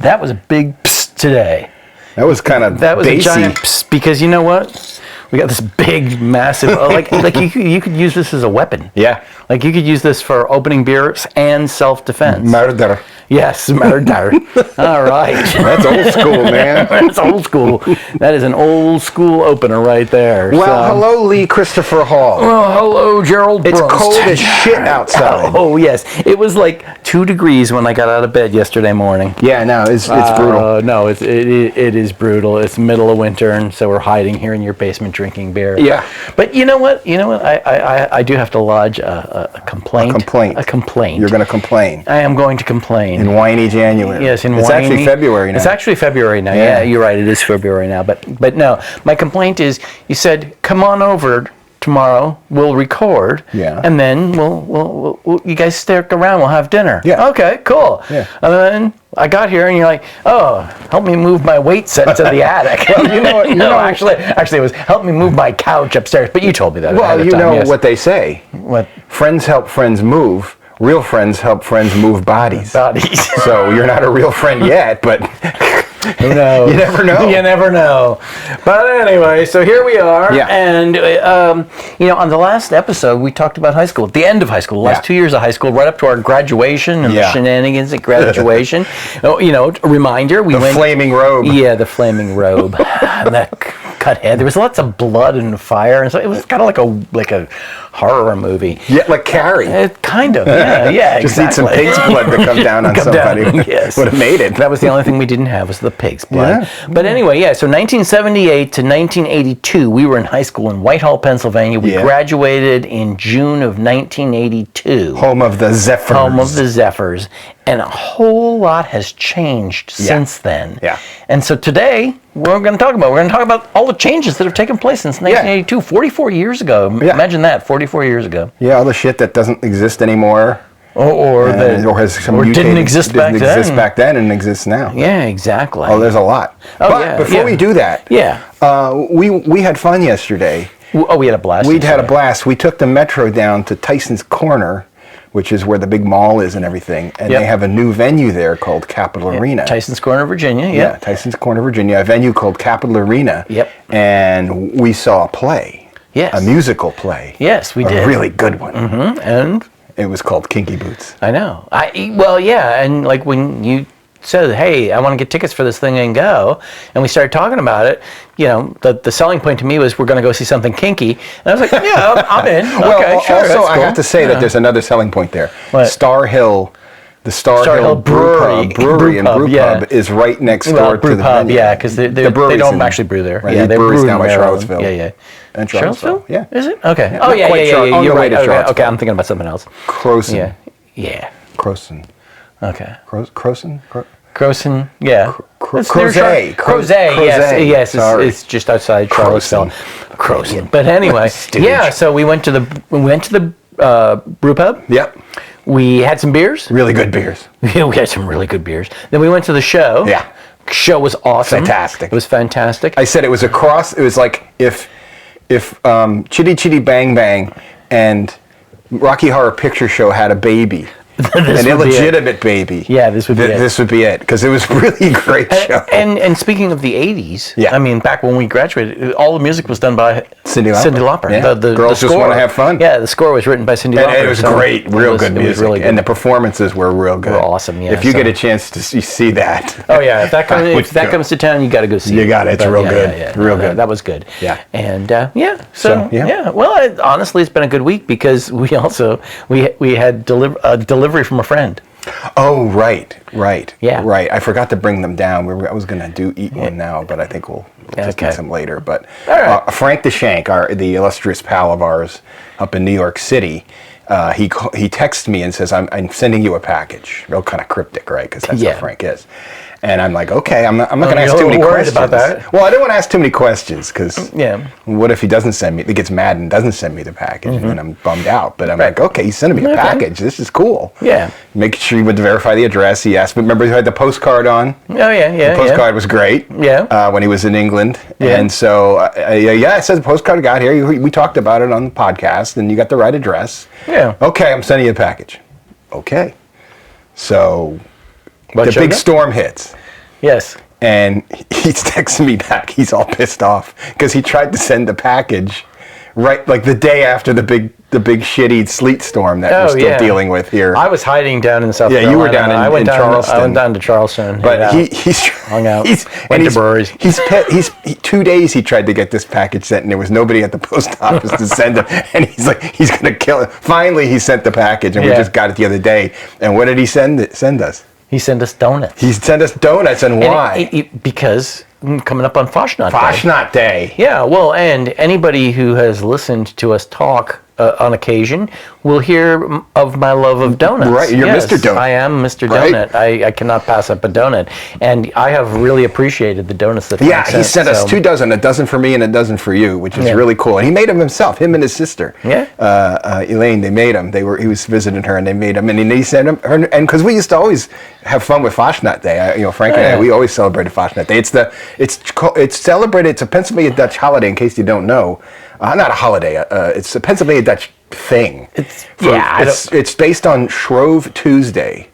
That was a big psst today. That was kind of That was bassy. a giant psst, because you know what? We got this big, massive, like you could use this as a weapon. Yeah. Like you could use this for opening beers and self-defense. Murder. Yes, murder. All right. That's old school, man. That's old school. That is an old school opener right there. Well, hello, Lee Christopher Hall. Well, hello, Gerald It's Brunst. cold as shit outside. Oh, yes. It was like 2 degrees when I got out of bed yesterday morning. Yeah, no, it's brutal. No, it is brutal. It's middle of winter, and so we're hiding here in your basement drinking beer. Yeah. But you know what? I do have to lodge a complaint. A complaint. You're going to complain. I am going to complain. In whiny January. Yes, It's actually February now. It's actually February now. Yeah, you're right. It is February now. But no, my complaint is you said, come on over tomorrow. We'll record. Yeah. And then we'll you guys stick around. We'll have dinner. Yeah. Okay, cool. Yeah. And then I got here and you're like, oh, help me move my weight set to the attic. Well, you know what? Actually, it was help me move my couch upstairs. But you told me that. Well, ahead of you time, know yes. what they say. What? Friends help friends move. Real friends help friends move bodies. So you're not a real friend yet, but who knows? You never know. You never know. But anyway, so here we are. Yeah. And, on the last episode, we talked about high school, at the end of high school, the last 2 years of high school, right up to our graduation and the shenanigans at graduation. A reminder. We went. The flaming robe. Yeah, the flaming robe. And that cut head. There was lots of blood and fire. And so it was kind of like a horror movie. Yeah, like Carrie. Kind of. Yeah, Just exactly. need some pig's blood to come down on somebody. Yes. Would have made it. That was the only thing we didn't have was the pig's blood. Yeah. But anyway, so 1978 to 1982, we were in high school in Whitehall, Pennsylvania. We graduated in June of 1982. Home of the Zephyrs. Home of the Zephyrs. And a whole lot has changed since then. Yeah. And so today, we're going to talk about all the changes that have taken place since 1982, 44 years ago. Yeah. Imagine that, 44 years ago. Yeah, all the shit that doesn't exist anymore. Or didn't exist back then and exists now. Yeah, exactly. Oh, there's a lot. But before we do that, we had fun yesterday. Oh, we had a blast. We had a blast. We took the metro down to Tyson's Corner, which is where the big mall is and everything. And they have a new venue there called Capitol Arena. Tyson's Corner, Virginia. Yeah, Tyson's Corner, Virginia. A venue called Capitol Arena. Yep. And we saw a play. Yes. A musical play. Yes, we did. A really good one. Mm-hmm. And it was called Kinky Boots. I know. And like when you said, hey, I want to get tickets for this thing and go, and we started talking about it, the selling point to me was we're going to go see something kinky. And I was like, yeah, I'm in. Okay, sure. Also, that's I cool. have to say that there's another selling point there. What? Star Hill. The Star Hill Brewery and Brew Pub is right next door to the venue. Yeah, because they don't actually brew there. Right, yeah, they brew down by Charlottesville. Yeah. And Charlottesville? Yeah. Is it? Okay. Yeah, Oh, yeah. You're right. Okay, I'm thinking about something else. Croson. Yeah. Croson. Okay. Croson? Croson, yeah. Crozet. Yes. It's just outside Charlottesville. Croson. But anyway, so we went to the brew pub. Yep. We had some beers. Really good beers. We had some really good beers. Then we went to the show. Yeah. Show was awesome. Fantastic. It was fantastic. I said it was it was like if Chitty Chitty Bang Bang and Rocky Horror Picture Show had a baby. An illegitimate baby. Yeah, this would be it. This would be it, because it was really a great show. And speaking of the 80s, I mean, back when we graduated, all the music was done by Cyndi Lauper. Yeah. The Girls Just Want to Have Fun. Yeah, the score was written by Cyndi Lauper. And it was great, real good music. Really good. And the performances were real good. Were awesome, yeah. If you get a chance to see that. Oh, yeah, if that comes to town, you got to go see it. You got it. It's real good. Yeah. Real good. That was good. Yeah. And, well, honestly, it's been a good week because we had a delivery from a friend. Oh, right. Yeah. Right. I forgot to bring them down. I was going to eat one now, but I think we'll just eat some later. But Frank DeShank, the illustrious pal of ours up in New York City, he texts me and says, I'm sending you a package. Real kind of cryptic, right? Because that's how Frank is. And I'm like, okay, I'm not going to ask too many questions. About that. Well, I don't want to ask too many questions because what if he doesn't send me? He gets mad and doesn't send me the package, and then I'm bummed out. But I'm like, okay, he's sending me a package. This is cool. Yeah. Making sure he would verify the address. He asked me. Remember, he had the postcard on. Oh yeah. The postcard was great. Yeah. When he was in England, Yeah. and so I said the postcard got here. We talked about it on the podcast, and you got the right address. Yeah. Okay, I'm sending you a package. Okay. So the big storm hits. Yes. And he's texting me back. He's all pissed off because he tried to send the package right like the day after the big shitty sleet storm that we're still dealing with here. I was hiding down in South Carolina. Yeah, you were down in Charleston. I went down to Charleston. But he's hung out. Went to breweries. He's 2 days he tried to get this package sent, and there was nobody at the post office to send it. And he's like, he's gonna kill it. Finally, he sent the package, and we just got it the other day. And what did he send us? He sent us donuts. He sent us donuts, and why? Because coming up on Fashionat Day. Fashionat Day. Yeah, well, and anybody who has listened to us talk on occasion will hear of my love of donuts. Right, you're Mr. Donut. I am Mr. Donut. I cannot pass up a donut. And I have really appreciated the donuts that he sent us 2 dozen, a dozen for me and a dozen for you, which is really cool. And he made them himself, him and his sister. Yeah. Elaine, they made them. He was visiting her and they made them. And he sent them, and because we used to always have fun with Fashionat Day. Frank and I, we always celebrated Fashionat Day. It's celebrated, it's a Pennsylvania Dutch holiday, in case you don't know. Not a holiday, it's a Pennsylvania Dutch thing. It's based on Shrove Tuesday.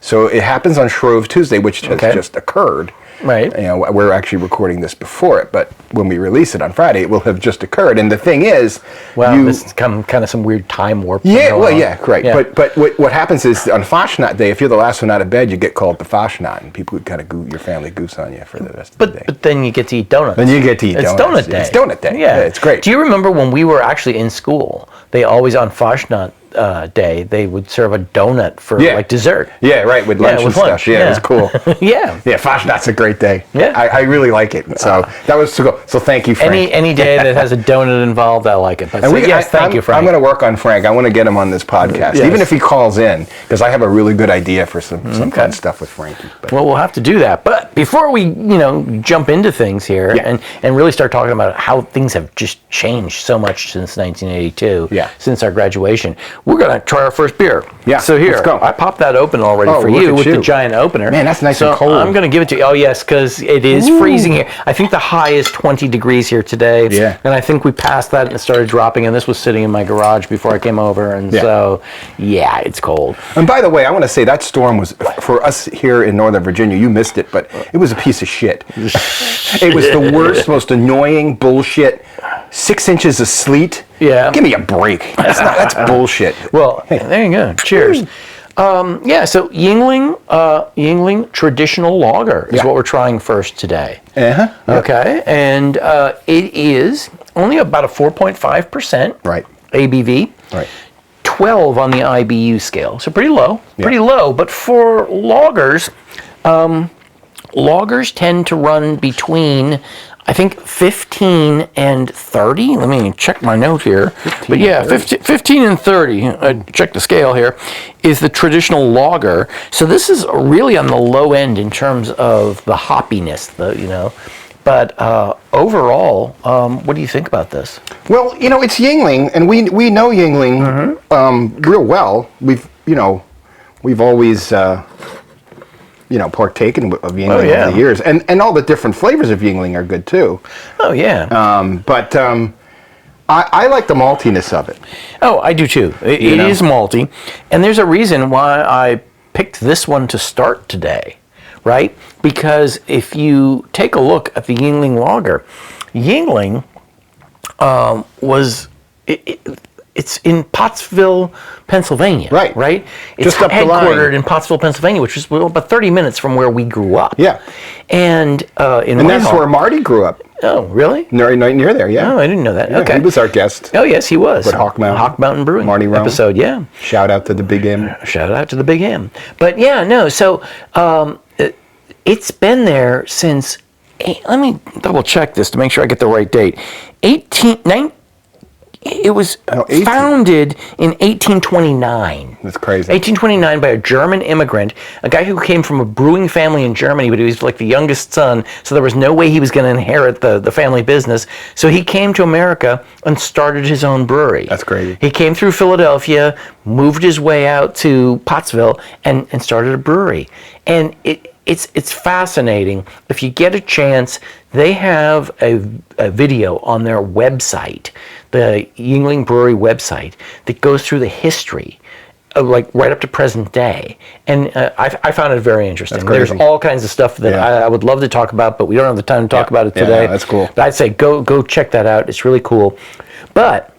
So it happens on Shrove Tuesday, which has just occurred. Right. We're actually recording this before it, but when we release it on Friday, it will have just occurred. And the thing is, this is kind of some weird time warp. Great. Yeah. But what happens is on Fashionat Day, if you're the last one out of bed, you get called to Fashionat, and people would kind of your family goose on you for the rest of the day. But then you get to eat donuts. Then you get to eat donuts. It's donut day. It's donut day. Yeah, it's great. Do you remember when we were actually in school? They always on Fashionat Day they would serve a donut for like dessert. Yeah, right, with lunch and stuff. Yeah, it was cool. Yeah, Fashionat's a great day. Yeah, I really like it. So that was so cool. So thank you, Frank. Any day that has a donut involved, I like it. But thank you, Frank. I'm going to work on Frank. I want to get him on this podcast, even if he calls in, because I have a really good idea for some fun stuff with Frankie. Well, we'll have to do that. But before we jump into things here and really start talking about how things have just changed so much since 1982, since our graduation, we're going to try our first beer. Yeah. So here, let's go. I popped that open already for you with the giant opener. Man, that's nice and cold. I'm going to give it to you. Oh, yes, because it is freezing here. I think the high is 20 degrees here today. Yeah. And I think we passed that and it started dropping, and this was sitting in my garage before I came over. And so, it's cold. And by the way, I want to say that storm was, for us here in Northern Virginia, you missed it, but it was a piece of shit. It was the worst, most annoying bullshit. 6 inches of sleet. Yeah. Give me a break. That's bullshit. Well, there you go. Cheers. So Yuengling Traditional Lager is what we're trying first today. Okay, and it is only about a 4.5% ABV. Right. 12 on the IBU scale, so pretty low. Pretty low, but for lagers, lagers tend to run between, I think, 15 and 30. Let me check my note here. But 15 and 30, check the scale here, is the traditional lager. So this is really on the low end in terms of the hoppiness, But overall, what do you think about this? Well, it's Yuengling, and we know Yuengling real well. We've always partaken of Yuengling over the years, and all the different flavors of Yuengling are good too. Oh yeah. I like the maltiness of it. Oh, I do too. It is malty, and there's a reason why I picked this one to start today, right? Because if you take a look at the Yuengling Lager, Yuengling it's in Pottsville, Pennsylvania. Right? It's just up the line. Headquartered in Pottsville, Pennsylvania, which is about 30 minutes from where we grew up. Yeah. And that's where Marty grew up. Oh, really? Near there, yeah. Oh, I didn't know that. Yeah, okay. He was our guest. Oh, yes, he was. With Hawk Mountain Brewing. Marty Rome. Episode, yeah. Shout out to the Big M. But so it's been there since, let me double check this to make sure I get the right date. It was founded in 1829. That's crazy. 1829 by a German immigrant, a guy who came from a brewing family in Germany, but he was like the youngest son, so there was no way he was going to inherit the family business. So he came to America and started his own brewery. That's crazy. He came through Philadelphia, moved his way out to Pottsville, and started a brewery. And it's fascinating. If you get a chance, they have a video on their website, the Yuengling Brewery website, that goes through the history like right up to present day, and I found it very interesting. There's all kinds of stuff that I would love to talk about, but we don't have the time to talk about it today. Yeah, that's cool. But I'd say go check that out. It's really cool. But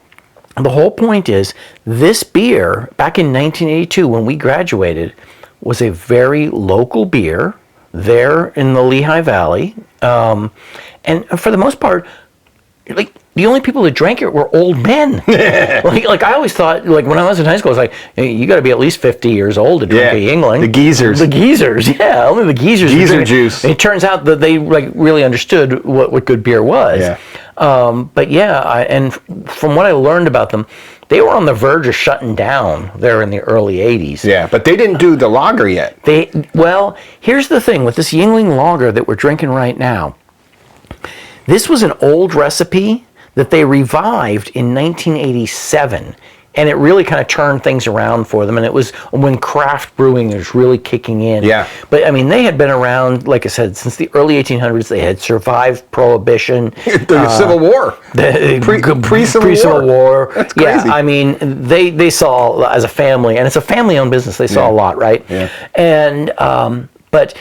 the whole point is, this beer back in 1982 when we graduated was a very local beer there in the Lehigh Valley, and for the most part, like, the only people that drank it were old men. like I always thought, like when I was in high school, I was like, hey, you got to be at least 50 years old to drink a Yuengling. The geezers. The geezers, yeah, only the geezers. Geezer juice. And it turns out that they like really understood what good beer was. Yeah. But and from what I learned about them, they were on the verge of shutting down there in the early 80s. Yeah, but they didn't do the lager yet. Well, here's the thing with this Yuengling Lager that we're drinking right now. This was an old recipe that they revived in 1987, and it really kind of turned things around for them, and it was when craft brewing was really kicking in. Yeah. But I mean, they had been around, like I said, since the early 1800s. They had survived Prohibition. The Civil War. Pre-Civil War. That's crazy. Yeah, I mean, they saw, as a family, and it's a family-owned business, they saw a lot, right? Yeah. And, but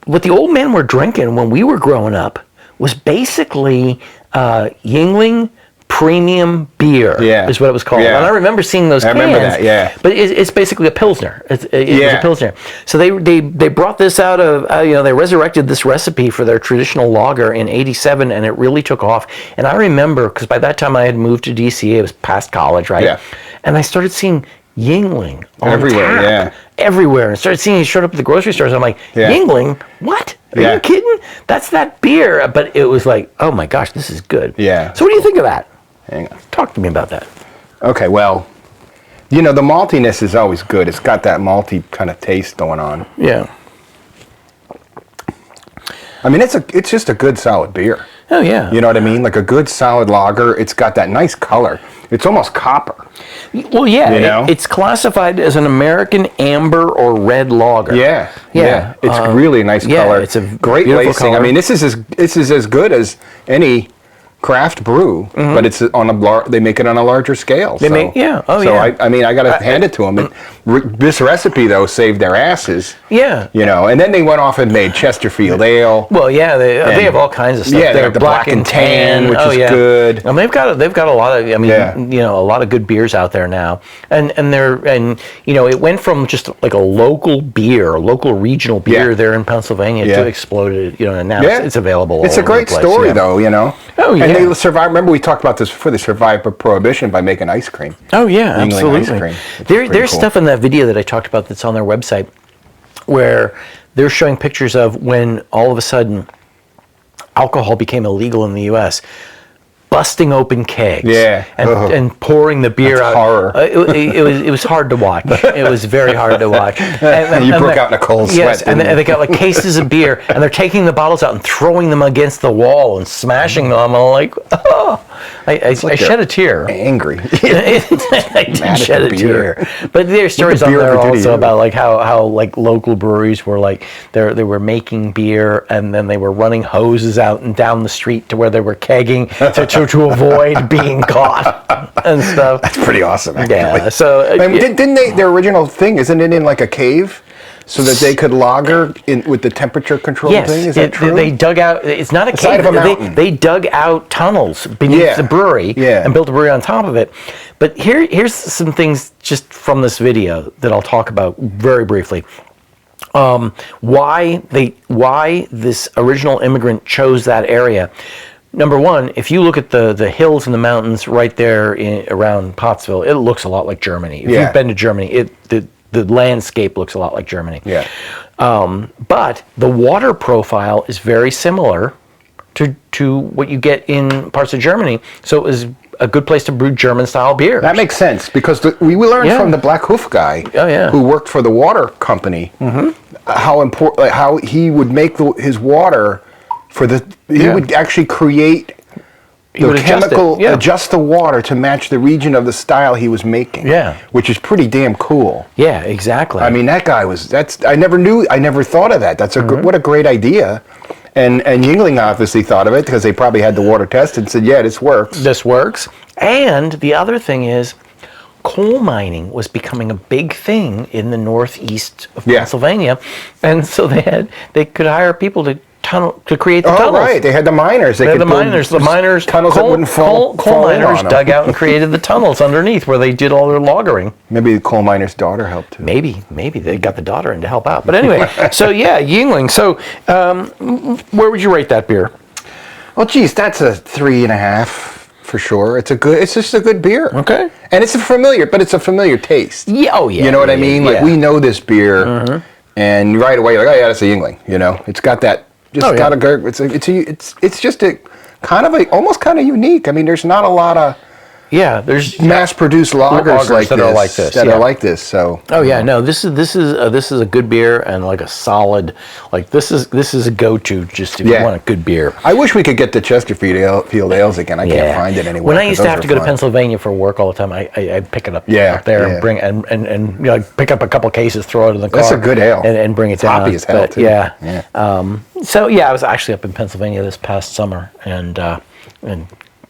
what the old men were drinking when we were growing up was basically Yuengling premium beer, is what it was called. Yeah. And I remember seeing those cans. I remember that, yeah. But it's basically a Pilsner. It was a Pilsner. So they brought this out of, they resurrected this recipe for their traditional lager in 87, and it really took off. And I remember, because by that time I had moved to DC, it was past college, right? Yeah. And I started seeing Yuengling on everywhere, tap, everywhere. And started seeing it showed up at the grocery stores. I'm like, Yuengling? What? Are you kidding? That's that beer. But it was like, oh my gosh, this is good. Yeah. So what do you think of that? Hang on. Talk to me about that. Okay, well, the maltiness is always good. It's got that malty kind of taste going on. Yeah. I mean, it's just a good solid beer. Oh yeah. You know what I mean? Like a good solid lager. It's got that nice color. It's almost copper. Well, yeah. It's classified as an American amber or red lager. Yeah. It's really a nice color. It's a great lacing. Color. I mean, this is as good as any craft brew, but it's on they make it on a larger scale. I mean, I got to hand it to them. This recipe though saved their asses. Yeah. And then they went off and made Chesterfield Ale. Well, yeah, they have all kinds of stuff. Yeah, they have the black and tan, which is good. And they've got a lot of, a lot of good beers out there now. And it went from just like a local beer, a local regional beer there in Pennsylvania to exploded, and now it's available. It's a great story though, Oh yeah. And they survived. Remember, we talked about this before. They survived Prohibition by making ice cream. Oh yeah, Yuengling absolutely. Ice cream. There's stuff in that video that I talked about that's on their website where they're showing pictures of when all of a sudden alcohol became illegal in the U.S. Busting open kegs, and pouring the beer out. Horror. It was hard to watch. It was very hard to watch. And you broke out in a cold sweat. Yes, and they got like cases of beer, and they're taking the bottles out and throwing them against the wall and smashing them. I'm like, I shed a tear. Angry. I did shed a tear. But there's stories on there also about like how like local breweries were like they were making beer and then they were running hoses out and down the street to where they were kegging to avoid being caught and stuff. That's pretty awesome, actually. Yeah. So didn't they? Their original thing isn't it in like a cave, so that they could lager in with the temperature control thing? Is that true? They dug out. It's not a cave. Side of a mountain. They dug out tunnels beneath the brewery and built a brewery on top of it. But here's some things just from this video that I'll talk about very briefly. Why this original immigrant chose that area. Number one, if you look at the hills and the mountains right there around Pottsville, it looks a lot like Germany. If you've been to Germany, the landscape looks a lot like Germany. Yeah. But the water profile is very similar to what you get in parts of Germany. So it was a good place to brew German-style beer. That makes sense because we learned from the Black Hoof guy who worked for the water company how important, how he would make his water he would actually create the chemical, adjust the water to match the region of the style he was making. Yeah. Which is pretty damn cool. Yeah, exactly. I mean, that guy I never thought of that. That's what a great idea. And Yuengling obviously thought of it because they probably had the water tested and said, yeah, this works. This works. And the other thing is, coal mining was becoming a big thing in the northeast of Pennsylvania, and so they could hire people to create the tunnels. Right. They had the miners. They had the miners. The miners, tunnels that wouldn't fall. Coal miners dug out and created the tunnels underneath where they did all their loggering. Maybe the coal miner's daughter helped too. Maybe they got the daughter in to help out. But anyway, so yeah, Yuengling. So where would you rate that beer? Well, geez, that's a 3.5 for sure. It's just a good beer. Okay. And it's a familiar taste. Yeah. Oh yeah. You know what I mean? Yeah. Like we know this beer, and right away you're like, oh yeah, that's a Yuengling. You know, it's got that. It's just a kind of almost kind of unique. I mean, there's not a lot of there's mass-produced lagers that are like this. Are like this. So no, this is a good beer and like a solid, like this is a go-to just if you want a good beer. I wish we could get the Chesterfield ales again. I can't find it anywhere. When I used to have to go to Pennsylvania for work all the time, I'd pick it up there and bring and you know, pick up a couple cases, throw it in the car. That's a good ale and bring it down. Hoppy as hell too. So I was actually up in Pennsylvania this past summer and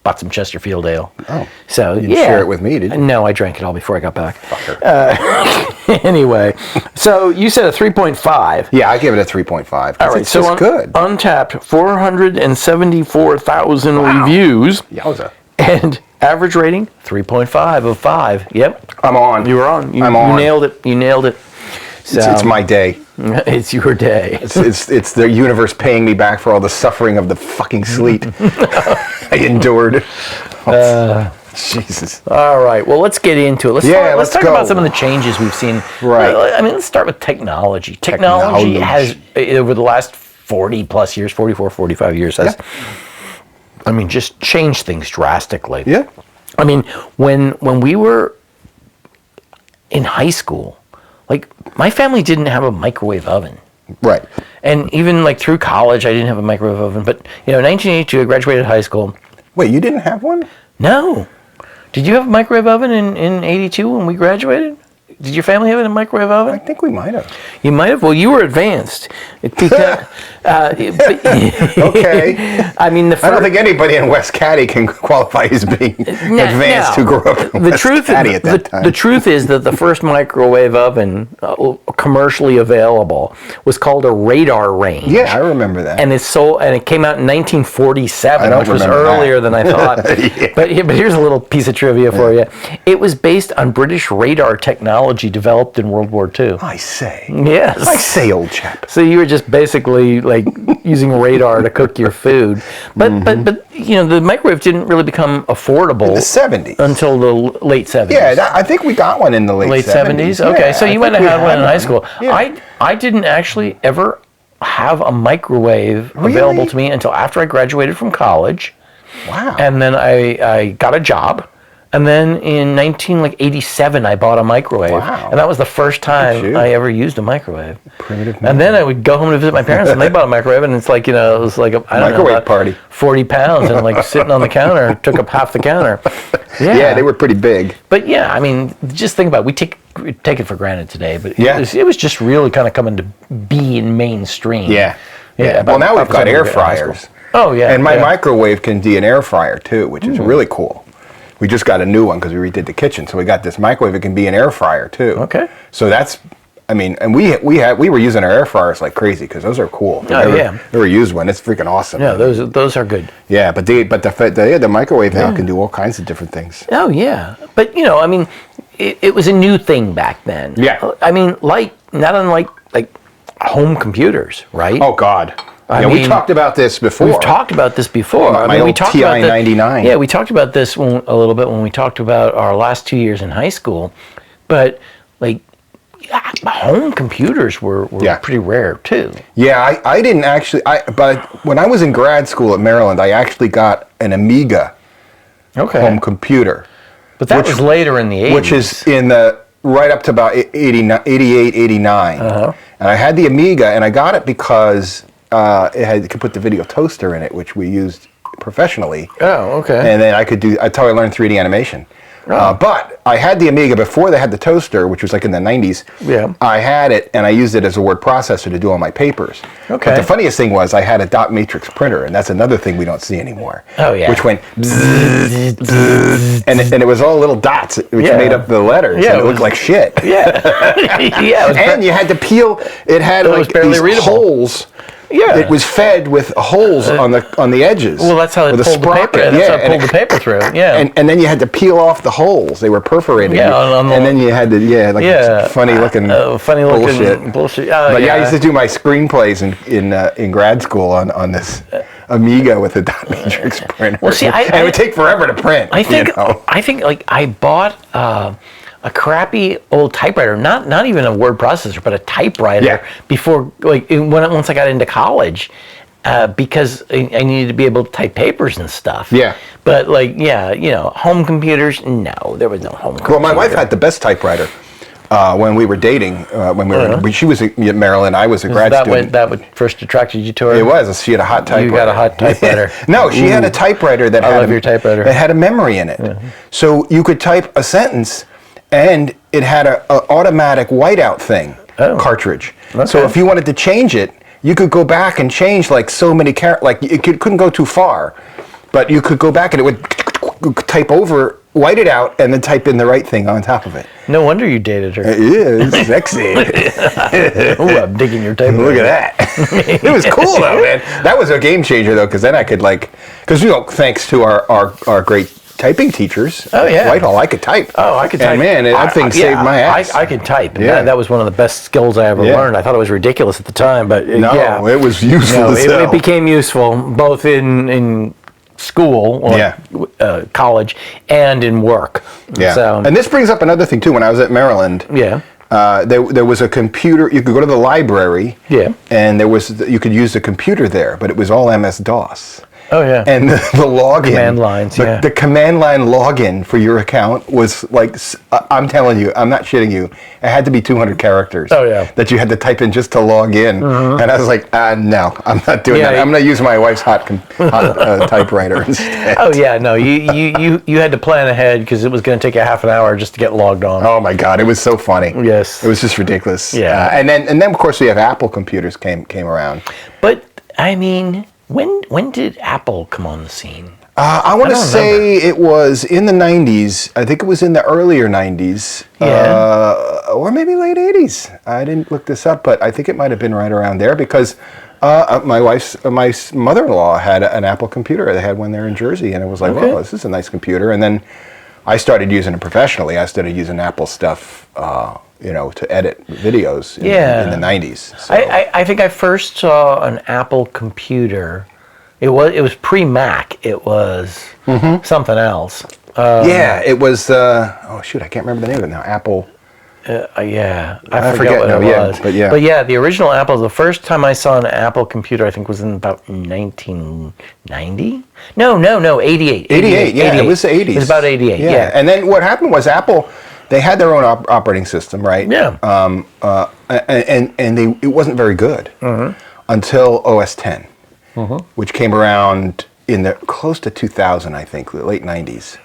bought some Chesterfield ale. Oh, so you didn't share it with me, did you? No, I drank it all before I got back. Fucker. Anyway, so you said a 3.5. Yeah, I give it a 3.5. All right, it's just good. Untapped, 474,000 reviews. Yowza. And average rating, 3.5 of 5. Yep. I'm on. You were on. I'm on. You nailed it. So, it's my day. It's your day. It's the universe paying me back for all the suffering of the fucking sleet I endured. Jesus. All right. Well, let's get into it. Let's talk go. about some of the changes we've seen. Right. I mean, let's start with technology. Technology has, over the last 40 plus years, 44, 45 years, has, I mean, just changed things drastically. Yeah. I mean, when we were in high school, like, my family didn't have a microwave oven. Right. And even, like, through college, I didn't have a microwave oven. But, you know, in 1982, I graduated high school. Wait, you didn't have one? No. Did you have a microwave oven in 82 when we graduated? Did your family have a microwave oven? I think we might have. You might have? Well, you were advanced. Because, okay. I mean, I don't think anybody in West Caddy can qualify as being advanced who grew up in West Caddy at that time. The truth is that the first microwave oven commercially available was called a radar range. Yeah, I remember that. And it came out in 1947, which was earlier than I thought. But here's a little piece of trivia for you. It was based on British radar technology developed in World War II. I say. Yes. I say, old chap. So you were just basically like using radar to cook your food. But you know, the microwave didn't really become affordable in the 70s until the late 70s. Yeah, I think we got one in the late 70s. Okay, yeah, so you went and had one in high school. Yeah. I didn't actually ever have a microwave available to me until after I graduated from college. Wow. And then I got a job. And then in 1987, I bought a microwave. Wow. And that was the first time I ever used a microwave. Primitive man. And then I would go home to visit my parents, and they bought a microwave, and it's like, you know, it was like a microwave party. 40 pounds, and like sitting on the counter, took up half the counter. Yeah, they were pretty big. But yeah, I mean, just think about it. We take it for granted today, but it was just really kind of coming to be in mainstream. Yeah. Well, now we've got air fryers. Oh, yeah. And my microwave can be an air fryer, too, which is really cool. We just got a new one because we redid the kitchen, so we got this microwave. It can be an air fryer too. Okay. So that's, I mean, and we were using our air fryers like crazy because those are cool. Never used one. It's freaking awesome. Yeah, those are good. Yeah, but the microwave now can do all kinds of different things. Oh yeah, but you know, I mean, it was a new thing back then. Yeah. I mean, not unlike home computers, right? Oh God. I mean, we talked about this before. We've talked about this before. My old TI-99. Yeah, we talked about this a little bit when we talked about our last 2 years in high school. But, home computers were pretty rare, too. Yeah, I didn't actually... But when I was in grad school at Maryland, I actually got an Amiga home computer. But that was later in the 80s. Which is in the... right up to about 88, 89. Uh-huh. And I had the Amiga, and I got it because... it could put the video toaster in it, which we used professionally. Oh, okay. And then that's how I learned 3D animation. But I had the Amiga before they had the toaster, which was like in the 90s. Yeah. I had it, and I used it as a word processor to do all my papers. Okay. But the funniest thing was I had a dot matrix printer, and that's another thing we don't see anymore. Oh, yeah. Which went bzzz, bzzz, and it was all little dots, which made up the letters, and it looked like shit. Yeah. Yeah. And you had to peel. It had like these holes. Yeah. It was fed with holes on the edges. Well, that's how it pulled the paper. That's how it pulled the paper through. Yeah. And then you had to peel off the holes. They were perforated. Yeah. And then you had to funny looking bullshit. Oh, but I used to do my screenplays in grad school on this Amiga with a dot matrix printer. Well, see, and it would take forever to print. I think like I bought a crappy old typewriter, not even a word processor, but a typewriter before, like once I got into college, because I needed to be able to type papers and stuff. Yeah. But home computers, no, there was no home computer. Well, my wife had the best typewriter when we were dating. She was at Maryland, I was a grad student. That what first attracted you to her? It was. She had a hot typewriter. You got a hot typewriter. No, she had a typewriter that love your typewriter. It had a memory in it. Mm-hmm. So you could type a sentence, and it had an automatic whiteout thing, cartridge. Okay. So if you wanted to change it, you could go back and change like so many characters. Like it couldn't go too far, but you could go back and it would type over, white it out, and then type in the right thing on top of it. No wonder you dated her. It is sexy. Oh, I'm digging your typewriter. Look at that. It was cool though, man. That was a game changer though, because then I could thanks to our great typing teachers. Oh yeah, Whitehall. I could type. Oh, I could type. And man, that thing saved my ass. I could type. Yeah. That was one of the best skills I ever learned. I thought it was ridiculous at the time, but it was useful. It became useful both in school or college and in work. Yeah. So, and this brings up another thing too. When I was at Maryland, there was a computer. You could go to the library. Yeah. And you could use the computer there, but it was all MS-DOS. Oh yeah. And the login, command lines, the command line login for your account was like, I'm telling you, I'm not shitting you, it had to be 200 characters. Oh yeah. That you had to type in just to log in, and I was like, no, I'm not doing that. I'm going to use my wife's hot typewriter instead. Oh yeah, no, you had to plan ahead because it was going to take you half an hour just to get logged on. Oh my God, it was so funny. Yes. It was just ridiculous. Yeah. And then of course we have Apple computers came around. But I mean, when did Apple come on the scene? I want to say it was in the 90s. I think it was in the earlier 90s. Yeah. Or maybe late 80s. I didn't look this up, but I think it might have been right around there because my mother-in-law had an Apple computer. They had one there in Jersey, and it was like, well, this is a nice computer. And then I started using it professionally. I started using Apple stuff, to edit videos in the 90s. So. I think I first saw an Apple computer. It was pre-Mac. It was something else. It was. I can't remember the name of it now. Apple. I forget what it was. But the original Apple. The first time I saw an Apple computer, I think, was in about 1990. No, 88. 88. Yeah, 88. It was the 80s. It was about 88. Yeah. And then what happened was Apple. They had their own operating system, right? Yeah. And it wasn't very good until OS 10, which came around in the close to 2000, I think, the late 90s,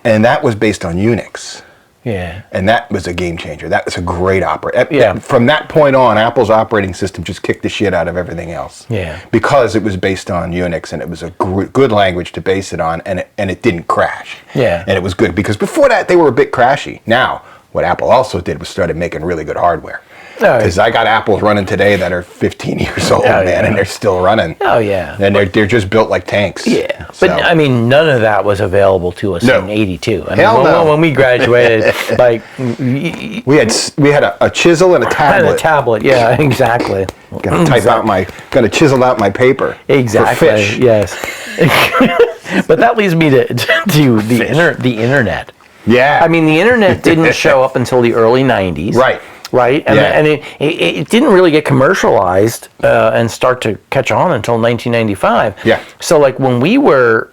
and that was based on Unix. Yeah. And that was a game changer. That was a great operating. Yeah. From that point on, Apple's operating system just kicked the shit out of everything else. Yeah. Because it was based on Unix, and it was a good language to base it on, and it didn't crash. Yeah. And it was good because before that they were a bit crashy. Now, what Apple also did was started making really good hardware. Because I got Apples running today that are 15 years old, and they're still running. Oh yeah. And they're just built like tanks. Yeah. But I mean, none of that was available to us in '82. I mean, when we graduated, like we had a chisel and a tablet. And a tablet. Yeah, exactly. Gonna chisel out my paper. Exactly. For fish. Yes. But that leads me to the internet. Yeah. I mean, the internet didn't show up until the early '90s. Right, and it didn't really get commercialized and start to catch on until 1995. Yeah. So like when we were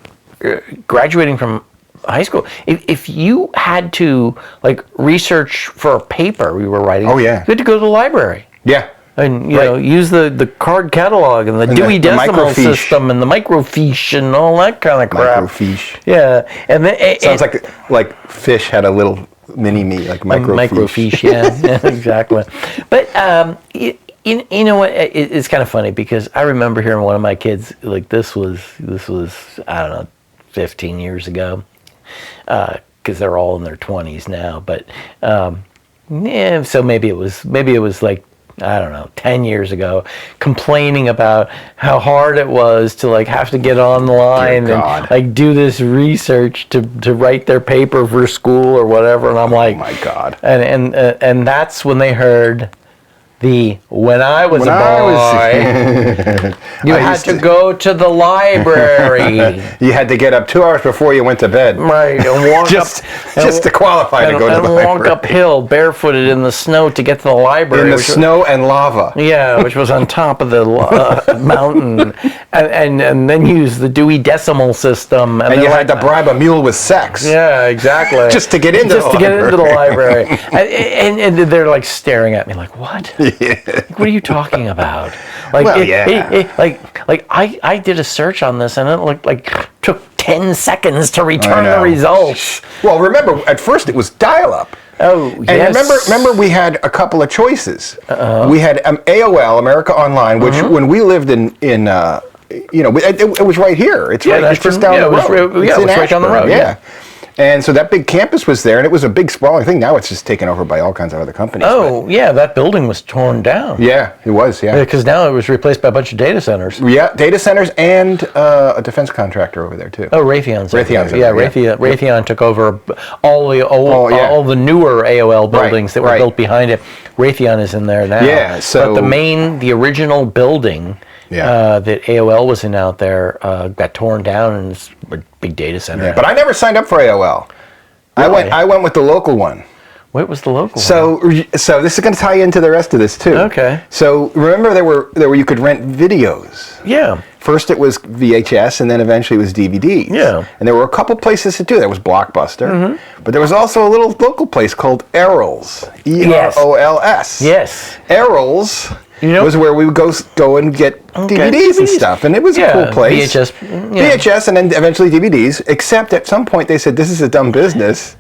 graduating from high school, if you had to like research for a paper we were writing, you had to go to the library. Yeah. And, use the card catalog and the Dewey Decimal System and the microfiche and all that kind of crap. Microfiche. Yeah. And then, sounds like fish had a little mini-me, like microfiche. Microfiche, yeah, exactly. But, you know what? It's kind of funny because I remember hearing one of my kids, like this was I don't know, 15 years ago, because they're all in their 20s now. But so maybe it was like, I don't know, 10 years ago, complaining about how hard it was to like have to get online and like do this research to write their paper for school or whatever. And I'm like, oh my God. And that's when they heard when I was a boy, you had to go to the library. You had to get up 2 hours before you went to bed. Right, and walk just to qualify to go to the library. And walk uphill barefooted in the snow to get to the library. In the snow and lava. Yeah, which was on top of the mountain. And then use the Dewey Decimal System. And you had to bribe a mule with sex. Yeah, exactly. Just to get into the library. And they're like staring at me like, what? Yeah. What are you talking about? Like, I did a search on this and it looked like took 10 seconds to return the results. Well, remember, at first it was dial-up. Oh, and yes. remember we had a couple of choices. We had AOL, America Online, which when we lived in it was right here. It's just down the road. It was right down the road. Yeah. And so that big campus was there, and it was a big, sprawling thing. Now it's just taken over by all kinds of other companies. Oh, yeah, that building was torn down. Yeah, it was, yeah. Because now it was replaced by a bunch of data centers. Yeah, data centers and a defense contractor over there, too. Oh, Raytheon's. Raytheon took over all the newer AOL buildings that were built behind it. Raytheon is in there now. Yeah, so... But the original building... that AOL was in out there got torn down, and it's a big data center. Yeah, but I never signed up for AOL. Really? I went with the local one. What was the local one? So this is going to tie into the rest of this too. Okay. So remember there were you could rent videos. Yeah. First it was VHS, and then eventually it was DVDs. Yeah. And there were a couple places to do that. There was Blockbuster, but there was also a little local place called Errol's. EROLS. Yes. Errol's. Was where we would go and get DVDs and stuff, and it was a cool place. VHS, and then eventually DVDs. Except at some point they said, "This is a dumb business.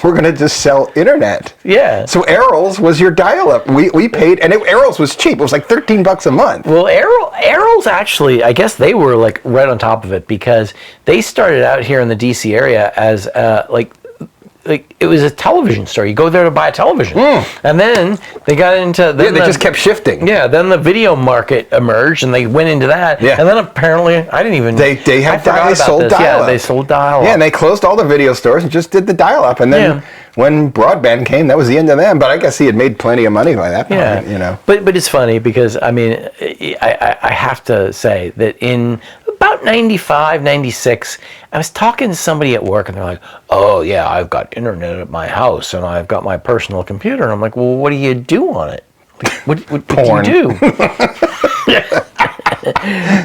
We're going to just sell internet." Yeah. So Errol's was your dial-up. We paid, and Errol's was cheap. It was like $13 a month. Well, Errol's actually, I guess they were like right on top of it because they started out here in the DC area as like it was a television store. You go there to buy a television, and then they got into. They just kept shifting. Yeah, then the video market emerged, and they went into that. Yeah. And then apparently, I didn't even. They sold dial-up. Yeah, they sold dial-up. Yeah, and they closed all the video stores and just did the dial-up, and then when broadband came, that was the end of them. But I guess he had made plenty of money by that point. Yeah. But it's funny because I mean, I have to say that in about 95, 96, I was talking to somebody at work, and they're like, "Oh yeah, I've got internet at my house, and I've got my personal computer." And I'm like, "Well, what do you do on it? What Porn. do you do?"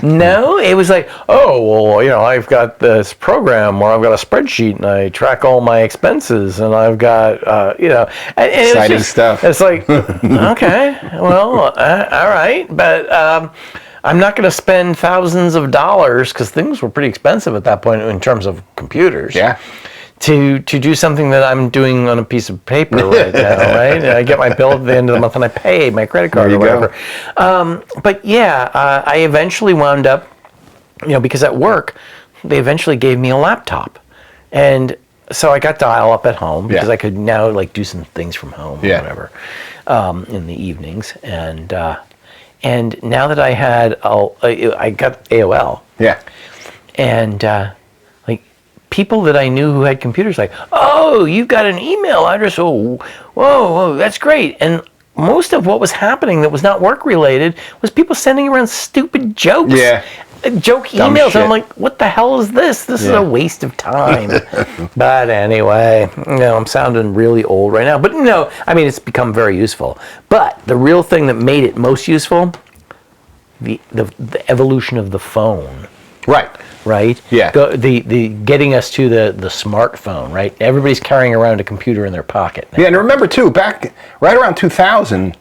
No, it was like, "Oh, well, I've got this program where I've got a spreadsheet, and I track all my expenses, and I've got, and exciting stuff." It's like, okay, well, all right, but. I'm not going to spend thousands of dollars because things were pretty expensive at that point in terms of computers. Yeah. To do something that I'm doing on a piece of paper right now, right? And I get my bill at the end of the month and I pay my credit card or whatever. But yeah, I eventually wound up, because at work they eventually gave me a laptop, and so I got dial-up at home because I could now like do some things from home or whatever in the evenings. And now that I had, I got AOL. Yeah. And like people that I knew who had computers, like, "Oh, you've got an email address. Oh, whoa, that's great." And most of what was happening that was not work related was people sending around stupid jokes. Yeah. Joke emails. And I'm like, what the hell is this? This is a waste of time. But anyway, I'm sounding really old right now. But I mean, it's become very useful. But the real thing that made it most useful, the evolution of the phone. Right? Yeah. The getting us to the smartphone, right? Everybody's carrying around a computer in their pocket now. Yeah, and remember too, back right around 2000,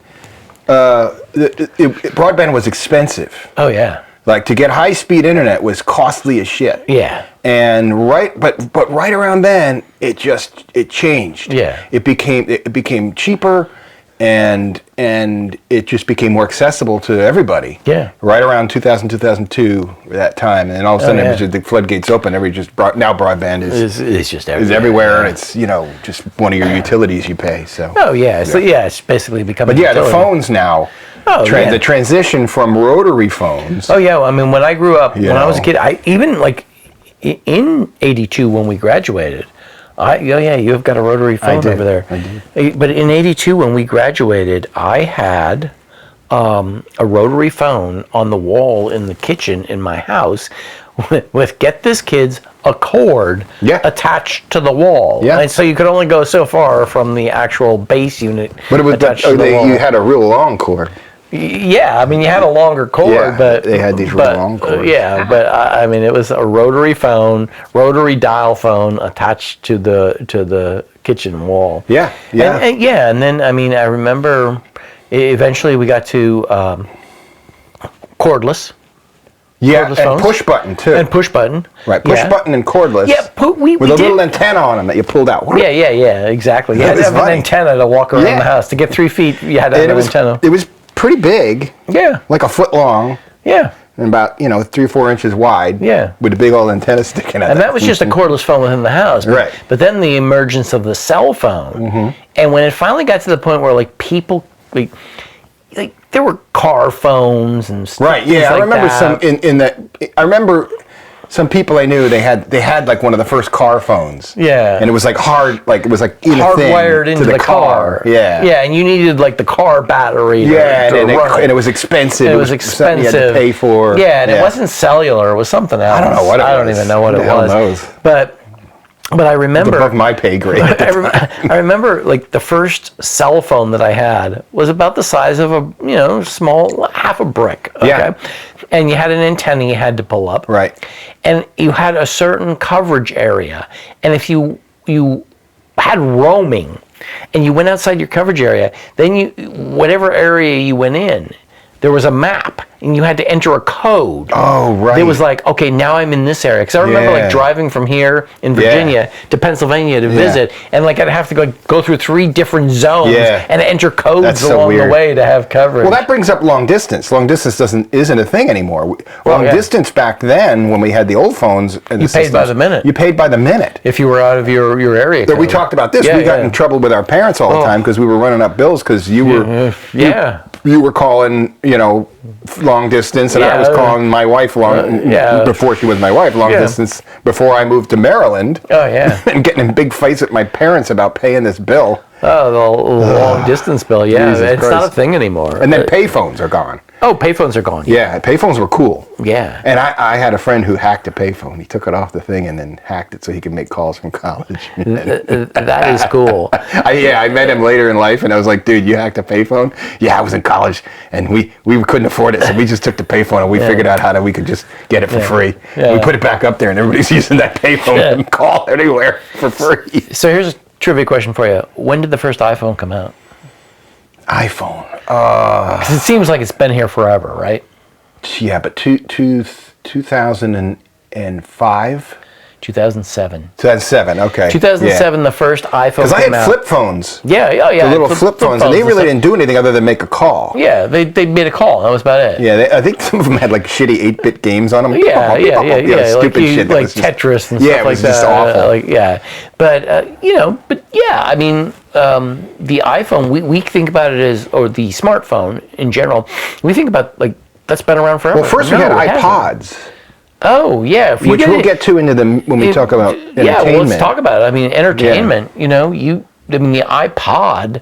Broadband was expensive. Oh yeah. Like to get high-speed internet was costly as shit. Yeah. And but right around then it changed. Yeah. It became cheaper, and it just became more accessible to everybody. Yeah. Right around 2000, 2002, that time, and all of a sudden it was just, the floodgates open. Now broadband It's just everywhere. is everywhere, and it's just one of your utilities you pay. So. Oh yeah. So it's basically becoming. But yeah, utility. the phones now. Oh, yeah. The transition from rotary phones. Oh yeah, I mean when I grew up, when I was a kid, I even like in '82 when we graduated, you've got a rotary phone over there. I did. But in '82 when we graduated, I had a rotary phone on the wall in the kitchen in my house with get this kids, a cord attached to the wall. Yeah. And so you could only go so far from the actual base unit. But it was attached to the wall. you had a real long cord. Yeah, I mean, you had a longer cord, but they had these really long cords. Yeah, but I mean, it was a rotary phone, rotary dial phone attached to the kitchen wall. Yeah, yeah, and then I mean, I remember eventually we got to cordless. Yeah, cordless and phones. push button too. And push button. Right, push button and cordless. Yeah, with a little antenna on them that you pulled out. Yeah, exactly. You had to have an antenna to walk around the house. To get 3 feet, you had to have an antenna. It was pretty big. Yeah. Like a foot long. Yeah. And about 3 or 4 inches wide. Yeah. With a big old antenna sticking out. And that was just a cordless phone within the house. Right. But then the emergence of the cell phone, and when it finally got to the point where like people like there were car phones and stuff. Right. Yeah, I remember that. I remember some people I knew. They had like one of the first car phones. Yeah. And it was like it was like hardwired into the car. Yeah. Yeah, and you needed like the car battery. Yeah, to and run it was expensive. It was expensive. You had to pay for. Yeah, and it wasn't cellular. It was something else. I don't know what it was. I don't even know what Who it the hell was. knows? But I remember above my pay grade. I remember like the first cell phone that I had was about the size of a small half a brick. Okay? Yeah. And you had an antenna you had to pull up. Right. And you had a certain coverage area, and if you had roaming, and you went outside your coverage area, then whatever area you went in, there was a map, and you had to enter a code. Oh, right. It was like, okay, now I'm in this area. Because I remember like driving from here in Virginia to Pennsylvania to visit, and like I'd have to go through 3 different zones and enter codes along the way to have coverage. Well, that brings up long distance. Long distance isn't a thing anymore. Long distance back then, when we had the old phones, and you paid by the minute. You paid by the minute if you were out of your area code. We talked about this. We got in trouble with our parents all the time because we were running up bills because you were you were calling long distance, and I was calling my wife before she was my wife long distance before I moved to Maryland. Oh yeah, and getting in big fights with my parents about paying this bill. Oh, the long distance bill. Yeah, Jesus it's Christ. not a thing anymore. And then payphones are gone. Oh, payphones are gone. Yeah, payphones were cool. Yeah. And I had a friend who hacked a payphone. He took it off the thing and then hacked it so he could make calls from college. That is cool. I met him later in life, and I was like, dude, you hacked a payphone? Yeah, I was in college, and we couldn't afford it, so we just took the payphone, and we figured out how we could just get it for free. Yeah. We put it back up there, and everybody's using that payphone and call anywhere for free. So here's a trivia question for you. When did the first iPhone come out? iPhone. Because it seems like it's been here forever, right? Yeah, but 2005? 2007. 2007, okay. 2007, the first iPhone came out. Because I had flip phones. Yeah. The little flip phones, and they really didn't do anything other than make a call. Yeah, they made a call. That was about it. Yeah, I think some of them had like shitty 8-bit games on them. Yeah. Stupid shit. Like Tetris and stuff like that. Yeah, it was just awful. But I mean, the iPhone, we think about it as, or the smartphone in general, we think about like that's been around forever. Well, first we had iPods. Oh yeah, which we'll get to when we talk about entertainment. Yeah, well, let's talk about it. I mean, entertainment. The iPod,